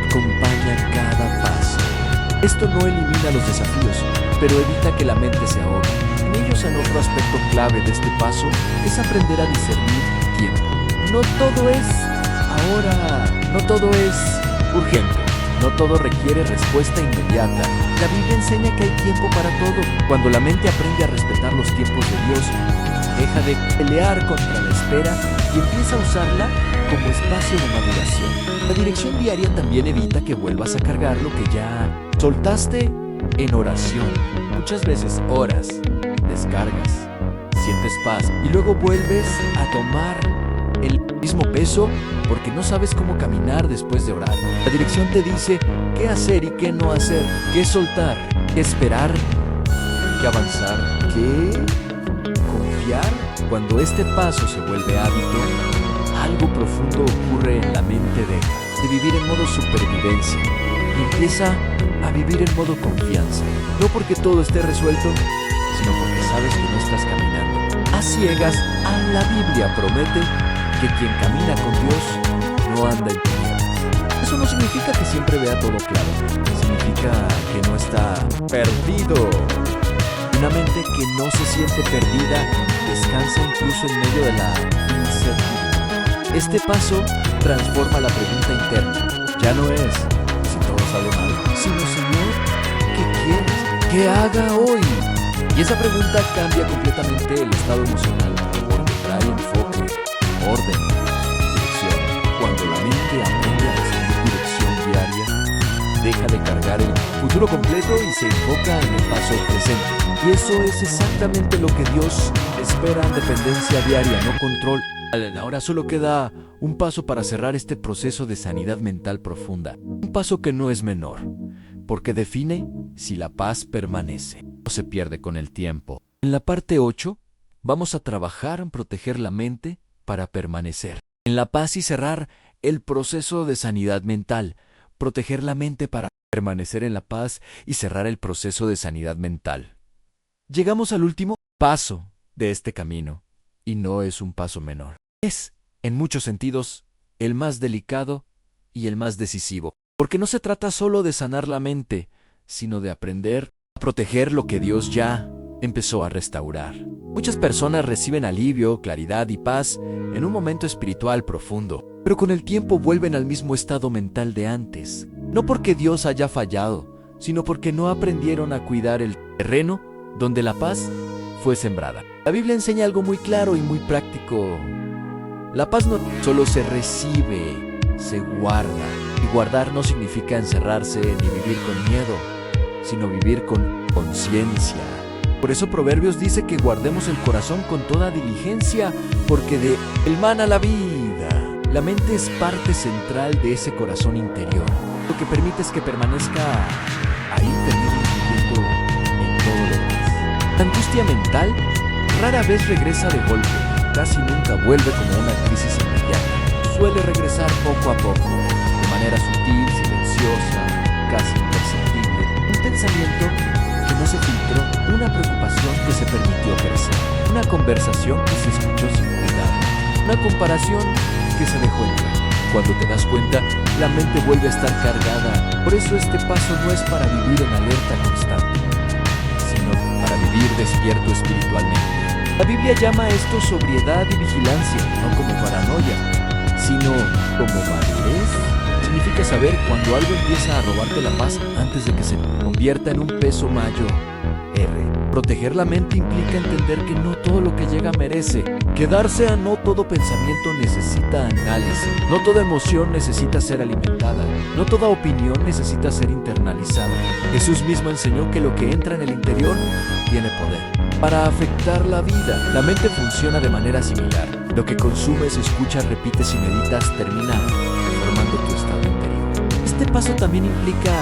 acompaña cada paso. Esto no elimina los desafíos, pero evita que la mente se ahogue. En ellos, en otro aspecto clave de este paso es aprender a discernir tiempo. No todo es ahora, no todo es urgente, no todo requiere respuesta inmediata. La Biblia enseña que hay tiempo para todo. Cuando la mente aprende a respetar los tiempos de Dios, deja de pelear contra la espera y empieza a usarla como espacio de maduración. La dirección diaria también evita que vuelvas a cargar lo que ya soltaste en oración. Muchas veces oras, descargas, sientes paz y luego vuelves a tomar el mismo peso porque no sabes cómo caminar después de orar. La dirección te dice qué hacer y qué no hacer, qué soltar, qué esperar, qué avanzar, qué confiar. Cuando este paso se vuelve hábito, algo profundo ocurre en la mente. Deja de vivir en modo supervivencia y empieza a vivir en modo confianza. No porque todo esté resuelto, sino porque sabes que no estás caminando a ciegas. La Biblia promete que quien camina con Dios no anda en tinieblas. Eso no significa que siempre vea todo claro. Significa que no está perdido. Una mente que no se siente perdida descansa incluso en medio de la incertidumbre. Este paso transforma la pregunta interna. Ya no es si todo sale mal, sino Señor, ¿qué quieres que haga hoy? Y esa pregunta cambia completamente el estado emocional, porque trae enfoque, orden, dirección. Cuando la mente aprende a recibir dirección diaria, deja de cargar el futuro completo y se enfoca en el paso presente. Y eso es exactamente lo que Dios espera en dependencia diaria, no control. Ahora solo queda un paso para cerrar este proceso de sanidad mental profunda. Un paso que no es menor, porque define si la paz permanece o se pierde con el tiempo. En la parte 8, vamos a trabajar en proteger la mente para permanecer en la paz y cerrar el proceso de sanidad mental. Proteger la mente para permanecer en la paz y cerrar el proceso de sanidad mental. Llegamos al último paso de este camino, y no es un paso menor. Es, en muchos sentidos, el más delicado y el más decisivo, porque no se trata solo de sanar la mente, sino de aprender a proteger lo que Dios ya empezó a restaurar. Muchas personas reciben alivio, claridad y paz en un momento espiritual profundo, pero con el tiempo vuelven al mismo estado mental de antes, no porque Dios haya fallado, sino porque no aprendieron a cuidar el terreno donde la paz fue sembrada. La Biblia enseña algo muy claro y muy práctico. La paz no solo se recibe, se guarda. Y guardar no significa encerrarse ni vivir con miedo, sino vivir con conciencia. Por eso Proverbios dice que guardemos el corazón con toda diligencia, porque de él mana la vida. La mente es parte central de ese corazón interior. Lo que permite es que permanezca ahí, termine influyendo en todo lo demás. La angustia mental rara vez regresa de golpe, casi nunca vuelve como una crisis inmediata. Suele regresar poco a poco, de manera sutil, silenciosa, casi imperceptible. Un pensamiento que no se filtró, una preocupación que se permitió crecer, una conversación que se escuchó sin cuidado, una comparación que se dejó entrar. Cuando te das cuenta, la mente vuelve a estar cargada. Por eso este paso no es para vivir en alerta constante, sino para vivir despierto espiritualmente. La Biblia llama a esto sobriedad y vigilancia, no como paranoia, sino como madurez. Significa saber cuando algo empieza a robarte la paz antes de que se convierta en un peso mayor. Proteger la mente implica entender que no todo lo que llega merece. Quedarse a no todo pensamiento necesita análisis. No toda emoción necesita ser alimentada. No toda opinión necesita ser internalizada. Jesús mismo enseñó que lo que entra en el interior tiene poder para afectar la vida. La mente funciona de manera similar. Lo que consumes, escuchas, repites y meditas termina formando tu estado interior. Este paso también implica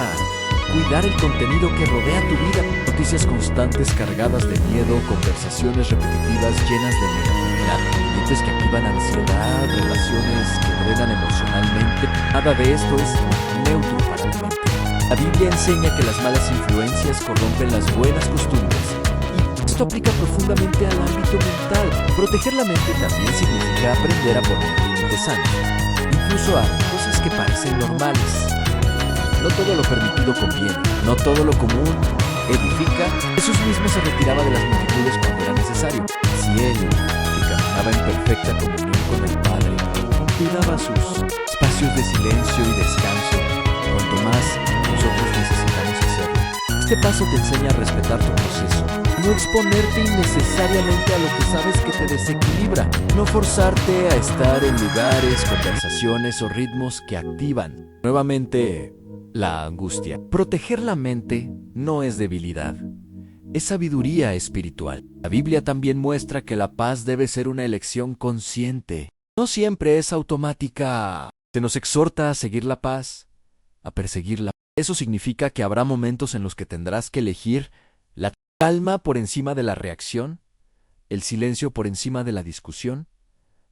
cuidar el contenido que rodea tu vida. Noticias constantes cargadas de miedo, conversaciones repetitivas llenas de negatividad, ambientes que activan ansiedad, relaciones que drenan emocionalmente. Nada de esto es neutro para la mente. La Biblia enseña que las malas influencias corrompen las buenas costumbres. Y esto aplica profundamente al ámbito mental. Proteger la mente también significa aprender a poner límites sanos, incluso a cosas que parecen normales. No todo lo permitido conviene, no todo lo común edifica. Jesús mismo se retiraba de las multitudes cuando era necesario. Si él, que caminaba en perfecta comunión con el Padre, cuidaba sus espacios de silencio y descanso, cuanto más nosotros necesitamos hacerlo. Este paso te enseña a respetar tu proceso, no exponerte innecesariamente a lo que sabes que te desequilibra, no forzarte a estar en lugares, conversaciones o ritmos que activan nuevamente la angustia. Proteger la mente no es debilidad, es sabiduría espiritual. La Biblia también muestra que la paz debe ser una elección consciente. No siempre es automática. Se nos exhorta a seguir la paz, a perseguirla. Eso significa que habrá momentos en los que tendrás que elegir la calma por encima de la reacción, el silencio por encima de la discusión,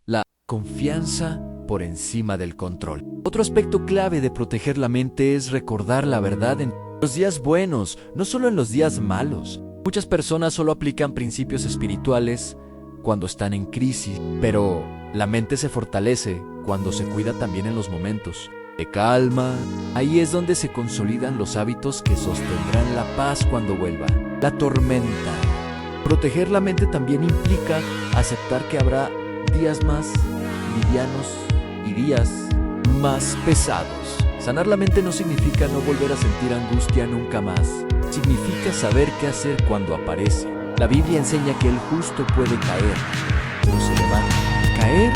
la confianza por encima del control. Otro aspecto clave de proteger la mente es recordar la verdad en los días buenos, no solo en los días malos. Muchas personas solo aplican principios espirituales cuando están en crisis, pero la mente se fortalece cuando se cuida también en los momentos de calma. Ahí es donde se consolidan los hábitos que sostendrán la paz cuando vuelva la tormenta. Proteger la mente también implica aceptar que habrá días más livianos y días más pesados. Sanar la mente no significa no volver a sentir angustia nunca más. Significa saber qué hacer cuando aparece. La Biblia enseña que el justo puede caer, pero se levanta. Caer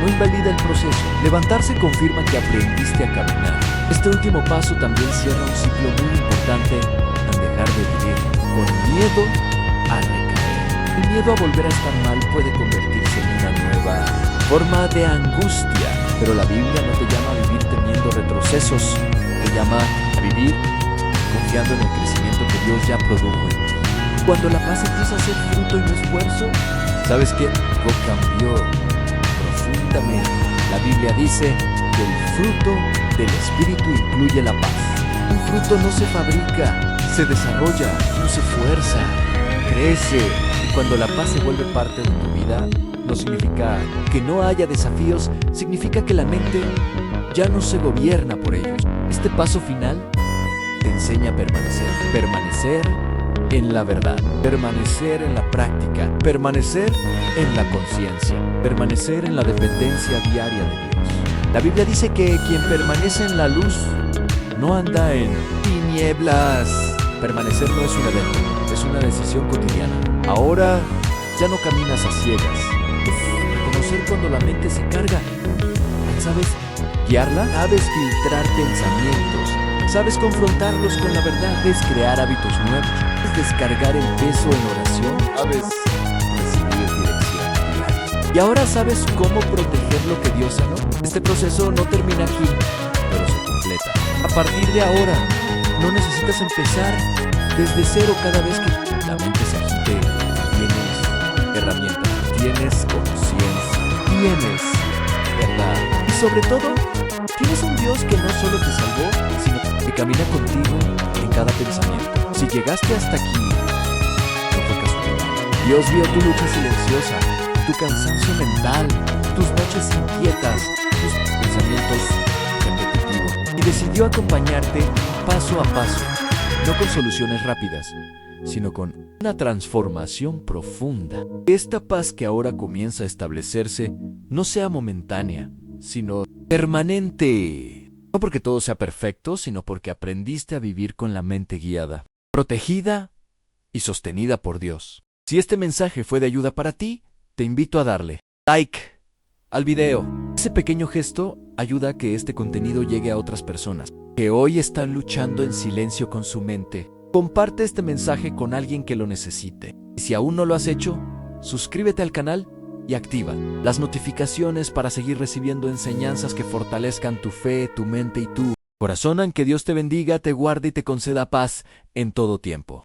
no invalida el proceso. Levantarse confirma que aprendiste a caminar. Este último paso también cierra un ciclo muy importante al dejar de vivir con miedo a recaer. El miedo a volver a estar mal puede convertirse en una nueva forma de angustia, pero la Biblia no te llama a vivir temiendo retrocesos, te llama a vivir confiando en el crecimiento que Dios ya produjo en ti. Cuando la paz empieza a ser fruto y no esfuerzo, ¿sabes qué? Algo cambió profundamente. La Biblia dice que el fruto del Espíritu incluye la paz. Un fruto no se fabrica, se desarrolla, no se fuerza, crece. Y cuando la paz se vuelve parte de tu vida, no significa que no haya desafíos, significa que la mente ya no se gobierna por ellos. Este paso final te enseña a permanecer en la verdad, permanecer en la práctica, permanecer en la conciencia, permanecer en la dependencia diaria de Dios. La Biblia dice que quien permanece en la luz no anda en tinieblas. Permanecer no es un evento, es una decisión cotidiana. Ahora ya no caminas a ciegas. Reconocer cuando la mente se carga. ¿Sabes guiarla? ¿Sabes filtrar pensamientos? ¿Sabes confrontarlos con la verdad? ¿Sabes crear hábitos nuevos? ¿Sabes descargar el peso en oración? ¿Sabes recibir dirección diaria? ¿Y ahora sabes cómo proteger lo que Dios sanó? Este proceso no termina aquí, pero se completa. A partir de ahora, no necesitas empezar desde cero cada vez que la mente se agite. Tienes herramientas, tienes conciencia, tienes verdad. Y sobre todo, tienes un Dios que no solo te salvó, sino que camina contigo en cada pensamiento. Si llegaste hasta aquí, no fue casualidad. Dios vio tu lucha silenciosa, tu cansancio mental, tus noches inquietas, tus pensamientos repetitivos, y decidió acompañarte paso a paso, no con soluciones rápidas, sino con una transformación profunda. Que esta paz que ahora comienza a establecerse no sea momentánea, sino permanente. No porque todo sea perfecto, sino porque aprendiste a vivir con la mente guiada, protegida y sostenida por Dios. Si este mensaje fue de ayuda para ti, te invito a darle like al video. Ese pequeño gesto ayuda a que este contenido llegue a otras personas que hoy están luchando en silencio con su mente. Comparte este mensaje con alguien que lo necesite. Y si aún no lo has hecho, suscríbete al canal y activa las notificaciones para seguir recibiendo enseñanzas que fortalezcan tu fe, tu mente y tu corazón. Que Dios te bendiga, te guarde y te conceda paz en todo tiempo.